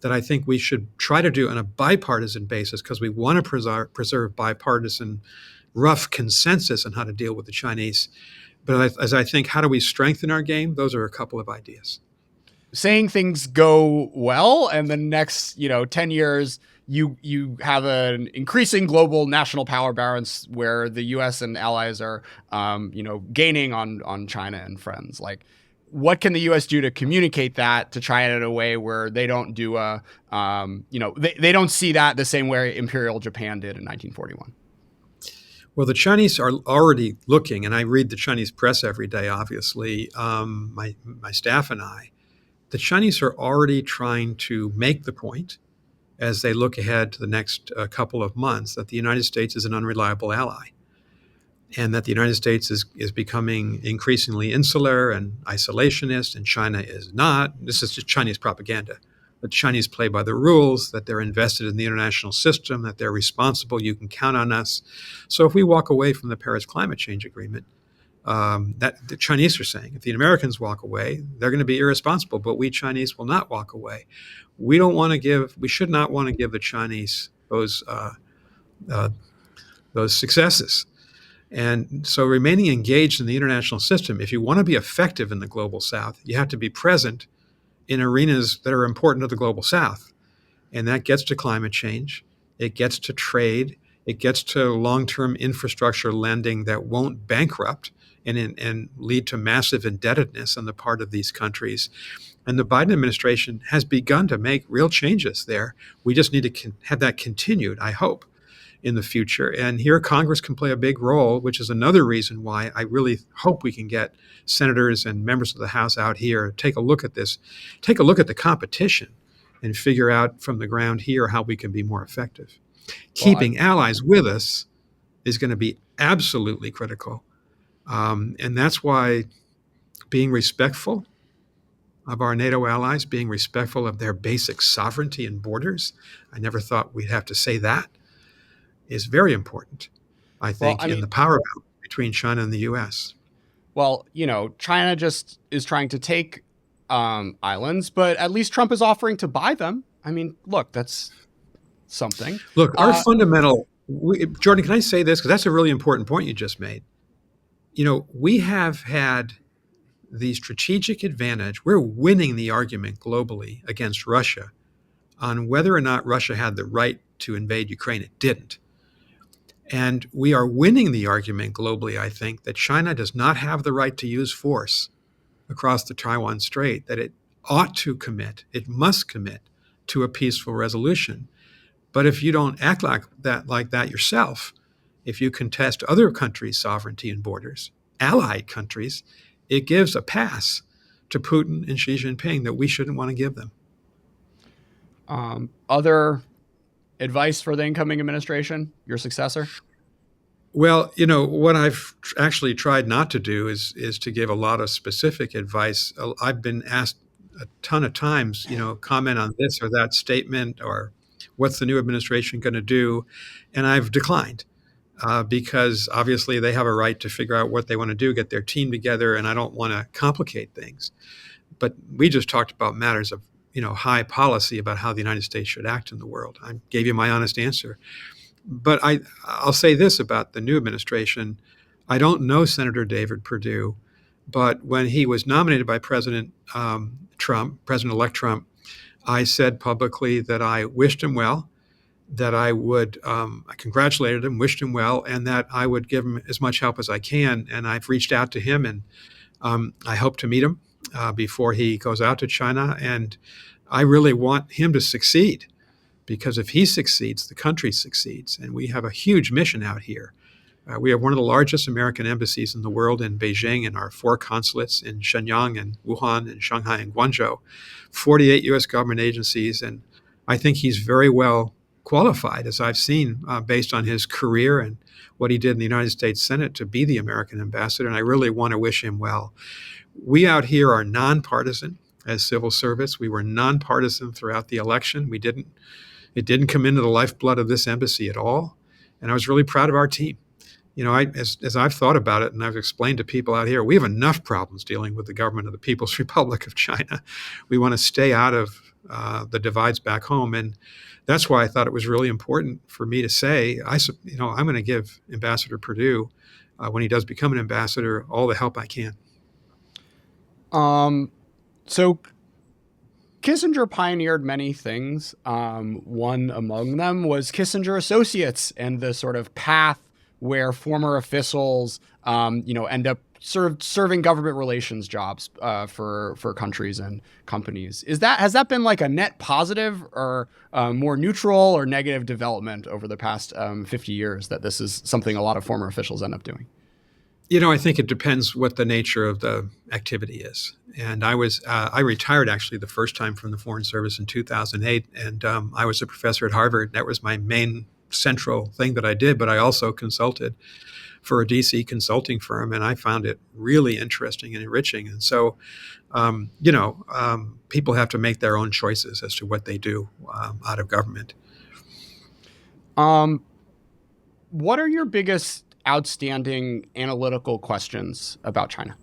that I think we should try to do on a bipartisan basis, because we want to preserve bipartisan rough consensus on how to deal with the Chinese. But as I think, how do we strengthen our game? Those are a couple of ideas. Saying things go well, and the next 10 years you have an increasing global national power balance where the US and allies are gaining on China and friends. Like, what can the US do to communicate that to China in a way where they don't do they don't see that the same way Imperial Japan did in 1941? Well, the Chinese are already looking, and I read the Chinese press every day, obviously, my staff and I. The Chinese are already trying to make the point, as they look ahead to the next couple of months, that the United States is an unreliable ally, and that the United States is becoming increasingly insular and isolationist, and China is not. This is just Chinese propaganda. The Chinese play by the rules, that they're invested in the international system, that they're responsible, you can count on us. So if we walk away from the Paris Climate Change Agreement, that the Chinese are saying, if the Americans walk away, they're going to be irresponsible, but we Chinese will not walk away. We should not want to give the Chinese those successes. And so remaining engaged in the international system, if you want to be effective in the global South, you have to be present in arenas that are important to the global South. And that gets to climate change. It gets to trade. It gets to long-term infrastructure lending that won't bankrupt and lead to massive indebtedness on the part of these countries. And the Biden administration has begun to make real changes there. We just need to have that continued, I hope, in the future. And here Congress can play a big role, which is another reason why I really hope we can get senators and members of the House out here, take a look at this, take a look at the competition, and figure out from the ground here how we can be more effective. Keeping allies with us is going to be absolutely critical. And that's why being respectful of our NATO allies, being respectful of their basic sovereignty and borders, I never thought we'd have to say that, is very important, I think, in the power balance between China and the U.S. Well, China just is trying to take islands, but at least Trump is offering to buy them. I mean, look, that's something. Look, our fundamental, Jordan, can I say this? Because that's a really important point you just made. We have had the strategic advantage. We're winning the argument globally against Russia on whether or not Russia had the right to invade Ukraine. It didn't. And we are winning the argument globally, I think, that China does not have the right to use force across the Taiwan Strait, that it ought to commit, it must commit to a peaceful resolution. But if you don't act like that yourself, if you contest other countries' sovereignty and borders, allied countries, it gives a pass to Putin and Xi Jinping that we shouldn't want to give them. Other advice for the incoming administration, your successor? Well, what I've actually tried not to do is to give a lot of specific advice. I've been asked a ton of times, comment on this or that statement, or what's the new administration going to do? And I've declined because obviously they have a right to figure out what they want to do, get their team together, and I don't want to complicate things. But we just talked about matters of high policy about how the United States should act in the world. I gave you my honest answer. But I'll say this about the new administration. I don't know Senator David Perdue, But when he was nominated by President-elect Trump, I said publicly that I wished him well, that I congratulated him, wished him well, and that I would give him as much help as I can. And I've reached out to him, and I hope to meet him before he goes out to China. And I really want him to succeed, because if he succeeds, the country succeeds. And we have a huge mission out here. We have one of the largest American embassies in the world in Beijing, and our 4 consulates in Shenyang and Wuhan and Shanghai and Guangzhou, 48 U.S. government agencies. And I think he's very well qualified, as I've seen, based on his career and what he did in the United States Senate, to be the American ambassador. And I really want to wish him well. We out here are nonpartisan as civil service. We were nonpartisan throughout the election. It didn't come into the lifeblood of this embassy at all. And I was really proud of our team. As I've thought about it, and I've explained to people out here, we have enough problems dealing with the government of the People's Republic of China. We want to stay out of the divides back home. And that's why I thought it was really important for me to say, I'm going to give Ambassador Perdue, when he does become an ambassador, all the help I can. So Kissinger pioneered many things. One among them was Kissinger Associates, and the sort of path where former officials, end up serving government relations jobs for countries and companies. Has that been like a net positive, or more neutral or negative development over the past 50 years, that this is something a lot of former officials end up doing? I think it depends what the nature of the activity is. And I retired actually the first time from the Foreign Service in 2008, and I was a professor at Harvard. That was my main central thing that I did, but I also consulted for a DC consulting firm, and I found it really interesting and enriching. And so, people have to make their own choices as to what they do out of government. What are your biggest outstanding analytical questions about China?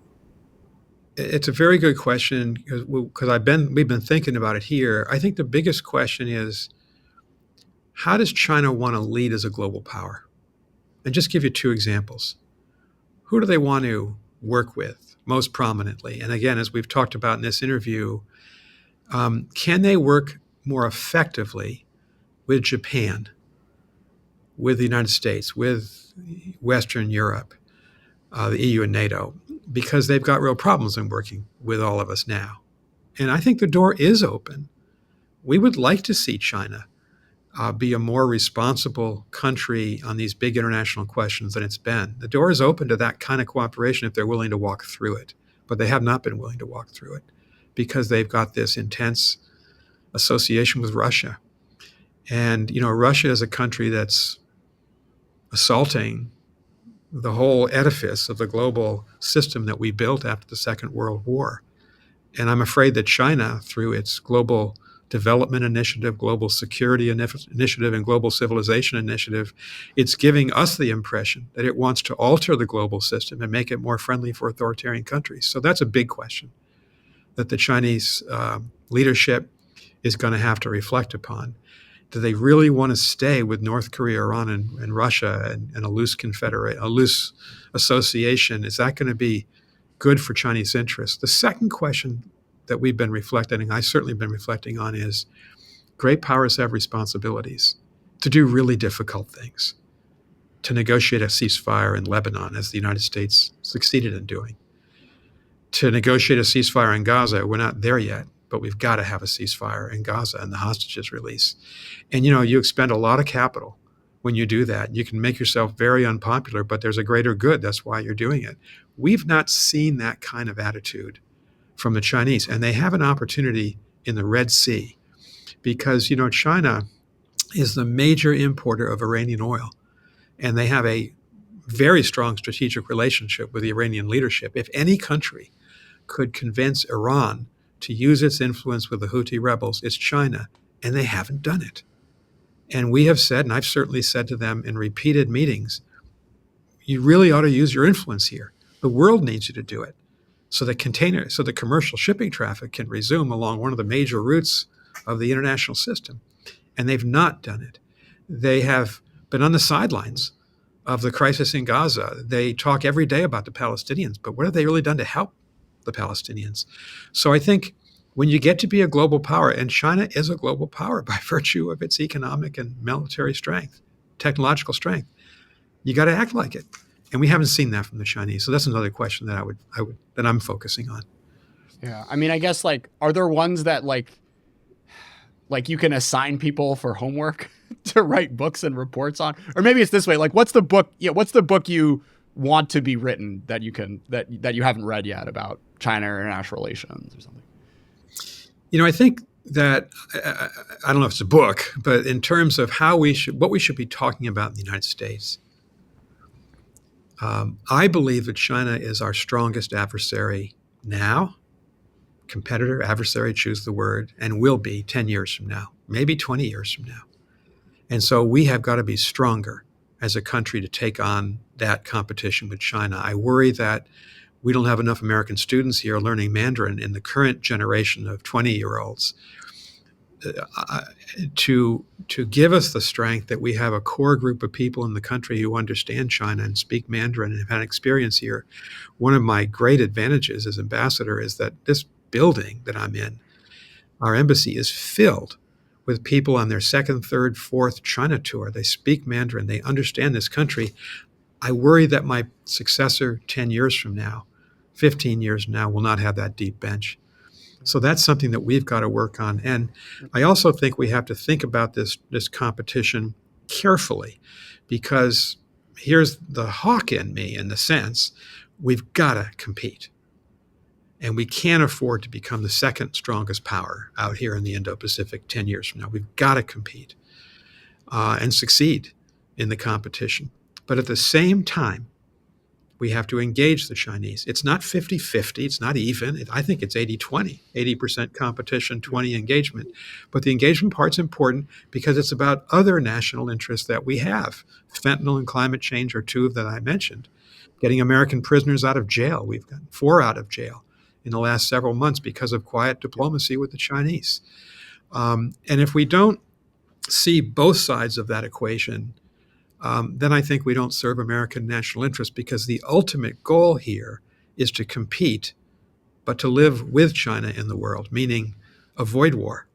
It's a very good question, because we've been thinking about it here. I think the biggest question is, how does China want to lead as a global power? And just give you 2 examples. Who do they want to work with most prominently? And again, as we've talked about in this interview, can they work more effectively with Japan, with the United States, with Western Europe, the EU and NATO? Because they've got real problems in working with all of us now. And I think the door is open. We would like to see China be a more responsible country on these big international questions than it's been. The door is open to that kind of cooperation if they're willing to walk through it. But they have not been willing to walk through it, because they've got this intense association with Russia. And, Russia is a country that's assaulting the whole edifice of the global system that we built after the Second World War. And I'm afraid that China, through its global development initiative, global security initiative, and global civilization initiative, it's giving us the impression that it wants to alter the global system and make it more friendly for authoritarian countries. So that's a big question that the Chinese leadership is going to have to reflect upon. Do they really want to stay with North Korea, Iran, and Russia and a loose association? Is that going to be good for Chinese interests? The second question that we've been reflecting, and I've certainly been reflecting on, is great powers have responsibilities to do really difficult things, to negotiate a ceasefire in Lebanon, as the United States succeeded in doing, to negotiate a ceasefire in Gaza. We're not there yet, but we've got to have a ceasefire in Gaza and the hostages release. And, you expend a lot of capital when you do that. You can make yourself very unpopular, but there's a greater good. That's why you're doing it. We've not seen that kind of attitude from the Chinese, and they have an opportunity in the Red Sea, because, China is the major importer of Iranian oil, and they have a very strong strategic relationship with the Iranian leadership. If any country could convince Iran to use its influence with the Houthi rebels, it's China, and they haven't done it. And we have said, and I've certainly said to them in repeated meetings, you really ought to use your influence here. The world needs you to do it, so the commercial shipping traffic can resume along one of the major routes of the international system. And they've not done it. They have been on the sidelines of the crisis in Gaza. They talk every day about the Palestinians, but what have they really done to help the Palestinians? So I think when you get to be a global power, and China is a global power by virtue of its economic and military strength, technological strength, you got to act like it. And we haven't seen that from the Chinese. So that's another question that that I'm focusing on. Yeah. I mean, I guess like, are there ones that like you can assign people for homework to write books and reports on? Or maybe it's this way, like what's the book you want to be written that you haven't read yet about China or international relations or something? I think that I don't know if it's a book, but in terms of what we should be talking about in the United States, I believe that China is our strongest adversary now, competitor, adversary, choose the word, and will be 10 years from now, maybe 20 years from now. And so we have got to be stronger as a country to take on that competition with China. I worry that we don't have enough American students here learning Mandarin in the current generation of 20-year-olds to give us the strength that we have a core group of people in the country who understand China and speak Mandarin and have had experience here. One of my great advantages as ambassador is that this building that I'm in, our embassy, is filled with people on their second, third, fourth China tour. They speak Mandarin. They understand this country. I worry that my successor 10 years from now, 15 years from now, will not have that deep bench. So that's something that we've got to work on. And I also think we have to think about this competition carefully, because here's the hawk in me, in the sense, we've got to compete. And we can't afford to become the second strongest power out here in the Indo-Pacific 10 years from now. We've got to compete and succeed in the competition. But at the same time, we have to engage the Chinese. It's not 50-50. It's not even. I think it's 80-20, 80% competition, 20 engagement. But the engagement part's important because it's about other national interests that we have. Fentanyl and climate change are two that I mentioned. Getting American prisoners out of jail. We've gotten 4 out of jail in the last several months because of quiet diplomacy with the Chinese. And if we don't see both sides of that equation, then I think we don't serve American national interest, because the ultimate goal here is to compete, but to live with China in the world, meaning avoid war,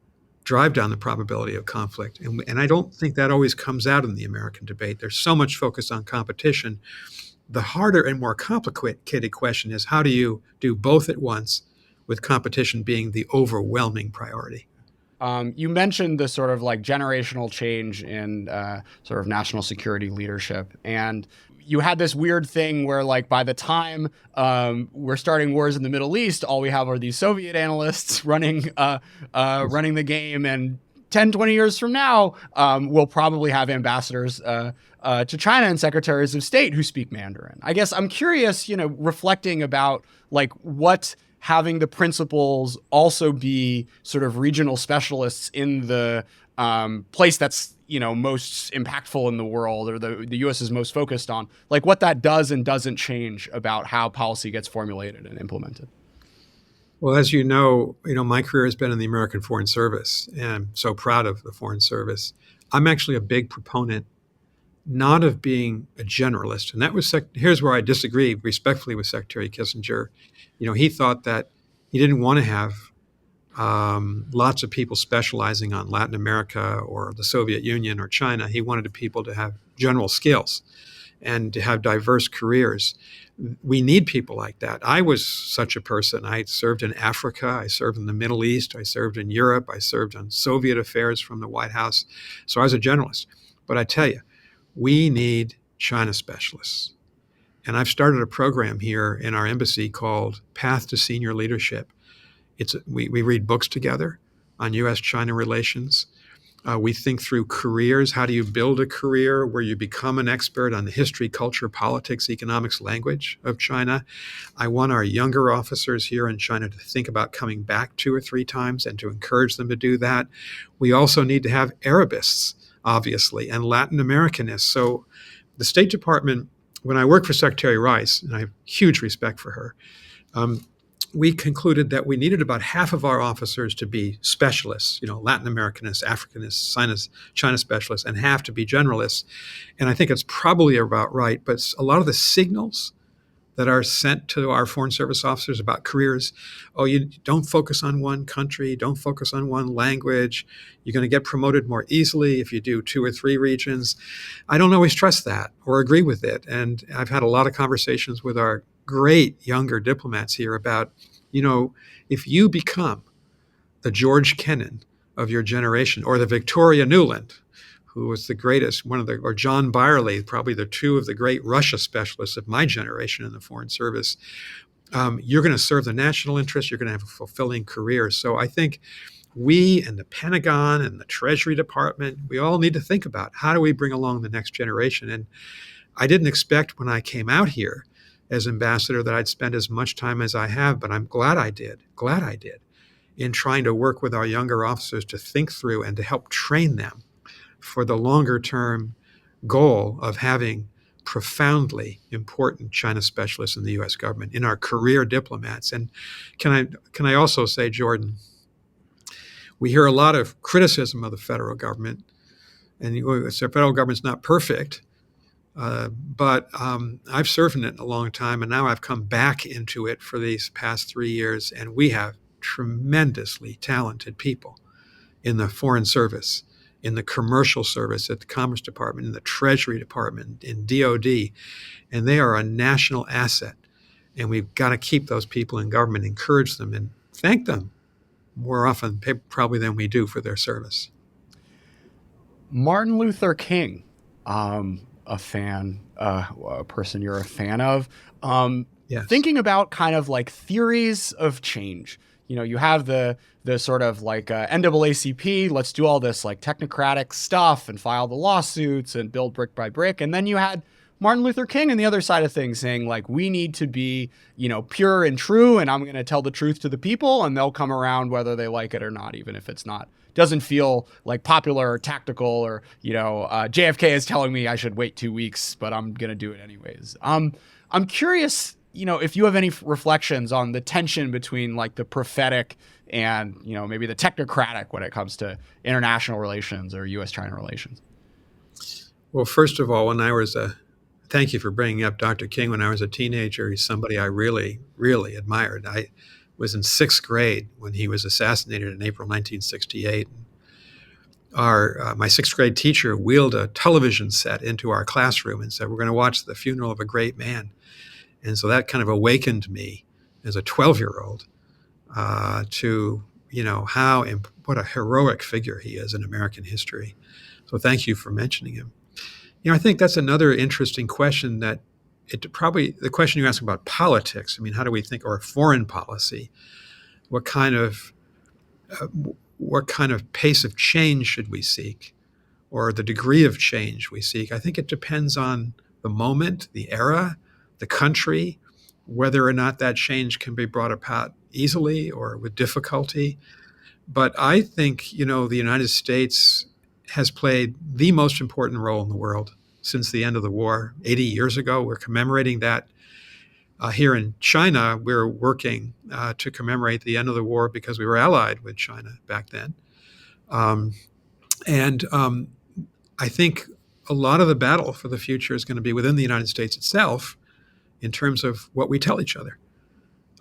drive down the probability of conflict. And I don't think that always comes out in the American debate. There's so much focus on competition. The harder and more complicated question is, how do you do both at once, with competition being the overwhelming priority? You mentioned the sort of like generational change in sort of national security leadership. And you had this weird thing where, like, by the time we're starting wars in the Middle East, all we have are these Soviet analysts running the game. And 10, 20 years from now, we'll probably have ambassadors to China and secretaries of state who speak Mandarin. I guess I'm curious, reflecting about like what having the principals also be sort of regional specialists in the place that's, most impactful in the world, or the U.S. is most focused on, like what that does and doesn't change about how policy gets formulated and implemented. Well, as you know, my career has been in the American Foreign Service, and I'm so proud of the Foreign Service. I'm actually a big proponent not of being a generalist. And that was, here's where I disagree respectfully with Secretary Kissinger. He thought that he didn't want to have lots of people specializing on Latin America or the Soviet Union or China. He wanted people to have general skills and to have diverse careers. We need people like that. I was such a person. I served in Africa. I served in the Middle East. I served in Europe. I served on Soviet affairs from the White House. So I was a generalist. But I tell you, we need China specialists. And I've started a program here in our embassy called Path to Senior Leadership. We read books together on U.S.-China relations. We think through careers. How do you build a career where you become an expert on the history, culture, politics, economics, language of China? I want our younger officers here in China to think about coming back 2 or 3 times and to encourage them to do that. We also need to have Arabists, obviously, and Latin Americanists. So the State Department, when I worked for Secretary Rice, and I have huge respect for her, we concluded that we needed about half of our officers to be specialists, Latin Americanists, Africanists, China specialists, and half to be generalists. And I think it's probably about right. But a lot of the signals that are sent to our Foreign Service officers about careers, oh, you don't focus on one country, don't focus on one language, you're going to get promoted more easily if you do 2 or 3 regions. I don't always trust that or agree with it. And I've had a lot of conversations with our great younger diplomats here about, if you become the George Kennan of your generation or the Victoria Nuland, who was the greatest, or John Byerly, probably the 2 of the great Russia specialists of my generation in the Foreign Service, you're going to serve the national interest, you're going to have a fulfilling career. So I think we and the Pentagon and the Treasury Department, we all need to think about how do we bring along the next generation. And I didn't expect when I came out here as ambassador that I'd spend as much time as I have, but I'm glad I did in trying to work with our younger officers to think through and to help train them for the longer term goal of having profoundly important China specialists in the U.S. government, in our career diplomats. And can I also say, Jordan, we hear a lot of criticism of the federal government, and the federal government's not perfect, but I've served in it a long time, and now I've come back into it for these past 3 years, and we have tremendously talented people in the Foreign Service, in the commercial service at the Commerce Department, in the Treasury Department, in DOD, and they are a national asset. And we've got to keep those people in government, encourage them, and thank them more often, probably than we do, for their service. Martin Luther King, a person you're a fan of. Yes. Thinking about kind of like theories of change. You have the sort of like NAACP, let's do all this like technocratic stuff and file the lawsuits and build brick by brick. And then you had Martin Luther King on the other side of things saying like, we need to be, pure and true. And I'm going to tell the truth to the people and they'll come around whether they like it or not, even if it's not, doesn't feel like popular or tactical or, JFK is telling me I should wait 2 weeks, but I'm going to do it anyways. I'm curious, if you have any reflections on the tension between like the prophetic and, maybe the technocratic when it comes to international relations or U.S.-China relations. Well, first of all, thank you for bringing up Dr. King. When I was a teenager, he's somebody I really, really admired. I was in 6th grade when he was assassinated in April 1968. My 6th grade teacher wheeled a television set into our classroom and said, "We're going to watch the funeral of a great man." And so that kind of awakened me as a 12-year-old to, what a heroic figure he is in American history. So thank you for mentioning him. I think that's another interesting question the question you ask about politics. I mean, how do we think, or foreign policy? What kind of pace of change should we seek, or the degree of change we seek? I think it depends on the moment, the era, the country, whether or not that change can be brought about easily or with difficulty. But I think, the United States has played the most important role in the world since the end of the war 80 years ago. We're commemorating that. Here in China, we're working to commemorate the end of the war because we were allied with China back then. I think a lot of the battle for the future is going to be within the United States itself, in terms of what we tell each other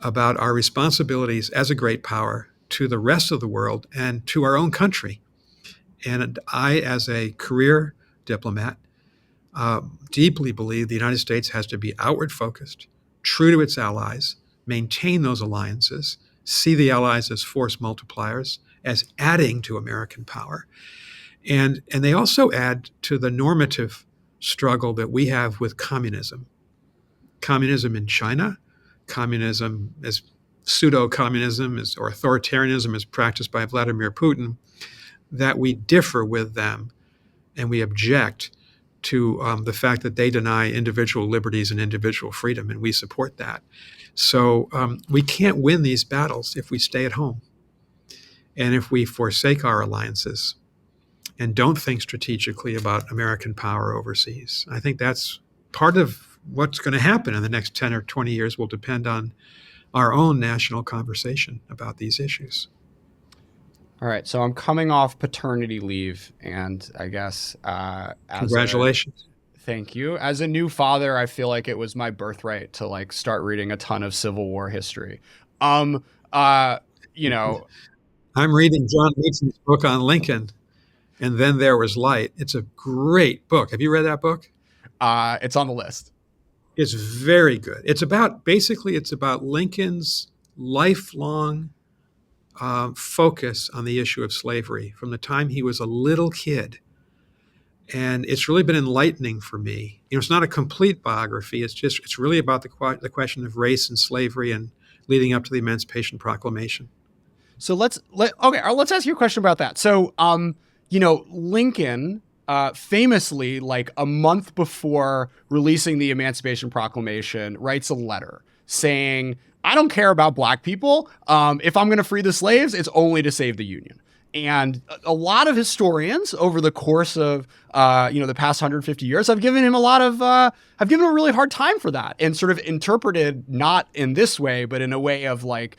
about our responsibilities as a great power to the rest of the world and to our own country. And I, as a career diplomat, deeply believe the United States has to be outward focused, true to its allies, maintain those alliances, see the allies as force multipliers, as adding to American power. And they also add to the normative struggle that we have with communism. Communism in China, communism as pseudo-communism or authoritarianism as practiced by Vladimir Putin, that we differ with them and we object to the fact that they deny individual liberties and individual freedom, and we support that. So we can't win these battles if we stay at home and if we forsake our alliances and don't think strategically about American power overseas. I think that's part of what's going to happen in the next 10 or 20 years will depend on our own national conversation about these issues. All right, so I'm coming off paternity leave, and I guess as a Congratulations. thank you, as a new father, I feel like it was my birthright to like start reading a ton of Civil War history. Um, uh, you know, I'm reading John Meacham's book on Lincoln, and Then There Was Light. It's a great book. Have you read that book? it's on the list. It's very good. It's about Lincoln's lifelong focus on the issue of slavery from the time he was a little kid. And it's really been enlightening for me. It's not a complete biography. It's really about the question of race and slavery and leading up to the Emancipation Proclamation. So let's ask you a question about that. So, Lincoln, famously, like a month before releasing the Emancipation Proclamation, writes a letter saying, "I don't care about black people. If I'm going to free the slaves, it's only to save the Union." And a lot of historians over the course of the past 150 years have given him have given him a really hard time for that, and sort of interpreted not in this way, but in a way of like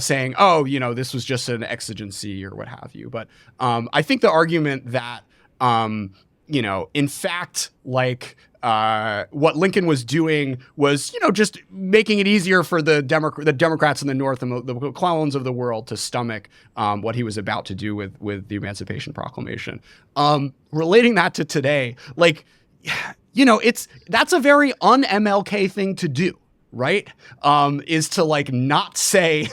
saying, oh, this was just an exigency or what have you. But I think the argument that in fact, like what Lincoln was doing was, just making it easier for the Democrats in the North and the McClellans of the world to stomach what he was about to do with the Emancipation Proclamation. Relating that to today, like, that's a very un-MLK thing to do. Right? Is to like not say,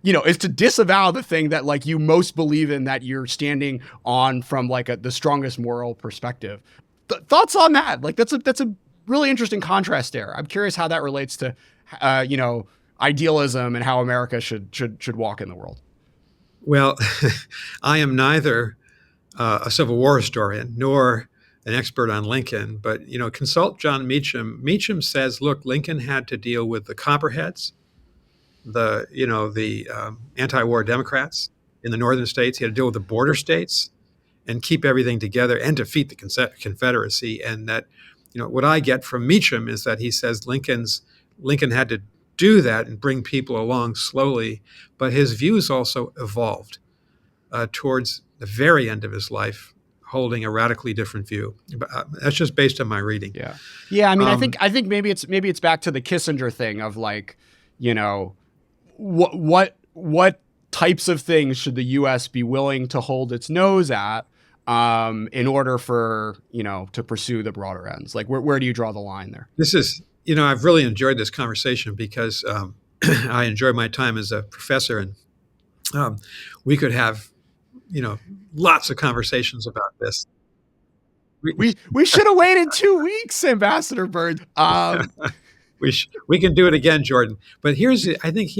is to disavow the thing that like you most believe in, that you're standing on from like the strongest moral perspective. Thoughts on that? Like that's a really interesting contrast there. I'm curious how that relates to, idealism and how America should walk in the world. Well, I am neither a Civil War historian nor an expert on Lincoln, but consult John Meacham. Meacham says, look, Lincoln had to deal with the Copperheads, the anti-war Democrats in the northern states. He had to deal with the border states and keep everything together and defeat the Confederacy. And that, what I get from Meacham is that he says Lincoln had to do that and bring people along slowly, but his views also evolved towards the very end of his life, holding a radically different view. That's just based on my reading. Yeah. I mean, I think maybe it's back to the Kissinger thing of like, what types of things should the U.S. be willing to hold its nose at in order for to pursue the broader ends? Like, where do you draw the line there? This is I've really enjoyed this conversation because I enjoy my time as a professor, and we could have lots of conversations about this. We should have waited 2 weeks, Ambassador Bird. We can do it again, Jordan. But I think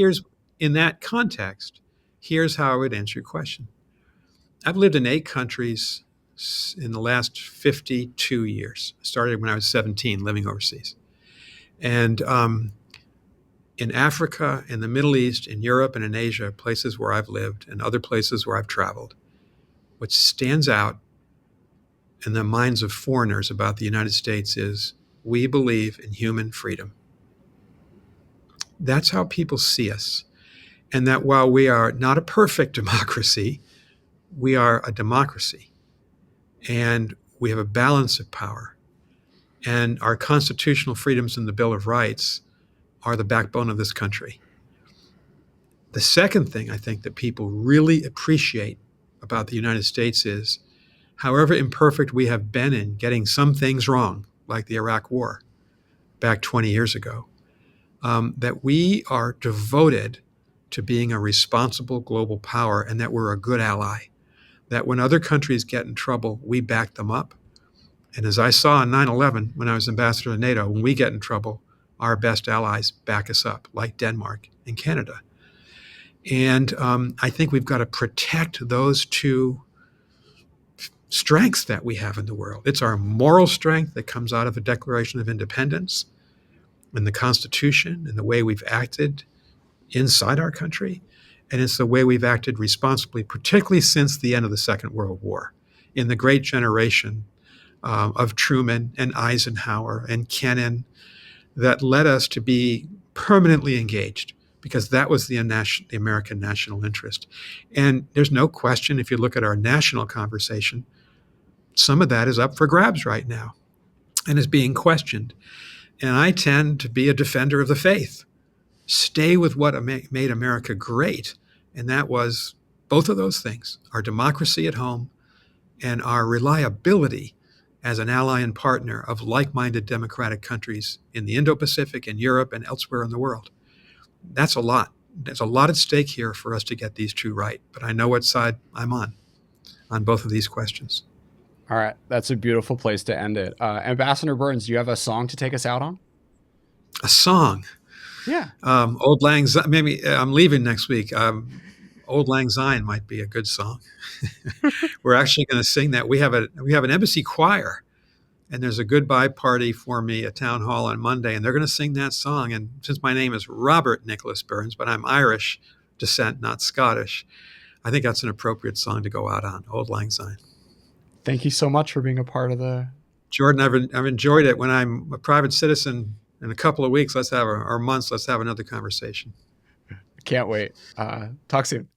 in that context, here's how I would answer your question. I've lived in 8 countries in the last 52 years. I started when I was 17, living overseas. And in Africa, in the Middle East, in Europe, and in Asia, places where I've lived, and other places where I've traveled, what stands out in the minds of foreigners about the United States is we believe in human freedom. That's how people see us. And that while we are not a perfect democracy, we are a democracy. And we have a balance of power. And our constitutional freedoms and the Bill of Rights are the backbone of this country. The second thing I think that people really appreciate about the United States is, however imperfect we have been in getting some things wrong, like the Iraq War back 20 years ago, that we are devoted to being a responsible global power and that we're a good ally, that when other countries get in trouble, we back them up. And as I saw on 9/11, when I was ambassador to NATO, when we get in trouble, our best allies back us up, like Denmark and Canada. And I think we've got to protect those two strengths that we have in the world. It's our moral strength that comes out of the Declaration of Independence and the Constitution and the way we've acted inside our country. And it's the way we've acted responsibly, particularly since the end of the Second World War, in the great generation of Truman and Eisenhower and Kennan that led us to be permanently engaged because that was the American national interest. And there's no question, if you look at our national conversation, some of that is up for grabs right now and is being questioned. And I tend to be a defender of the faith. Stay with what made America great, and that was both of those things: our democracy at home and our reliability as an ally and partner of like-minded democratic countries in the Indo-Pacific, in Europe, and elsewhere in the world. That's a lot. There's a lot at stake here for us to get these two right, but I know what side I'm on both of these questions. All right. That's a beautiful place to end it. Ambassador Burns, do you have a song to take us out on? A song. Yeah. Old Lang Syne. Maybe I'm leaving next week. Old Lang Syne might be a good song. We're actually going to sing that. We have an embassy choir, and there's a goodbye party for me at Town Hall on Monday, and they're going to sing that song. And since my name is Robert Nicholas Burns, but I'm Irish descent, not Scottish, I think that's an appropriate song to go out on. Old Lang Syne. Thank you so much for being a part of the. Jordan, I've enjoyed it. When I'm a private citizen in a couple of weeks, or months, let's have another conversation. Can't wait. Talk soon.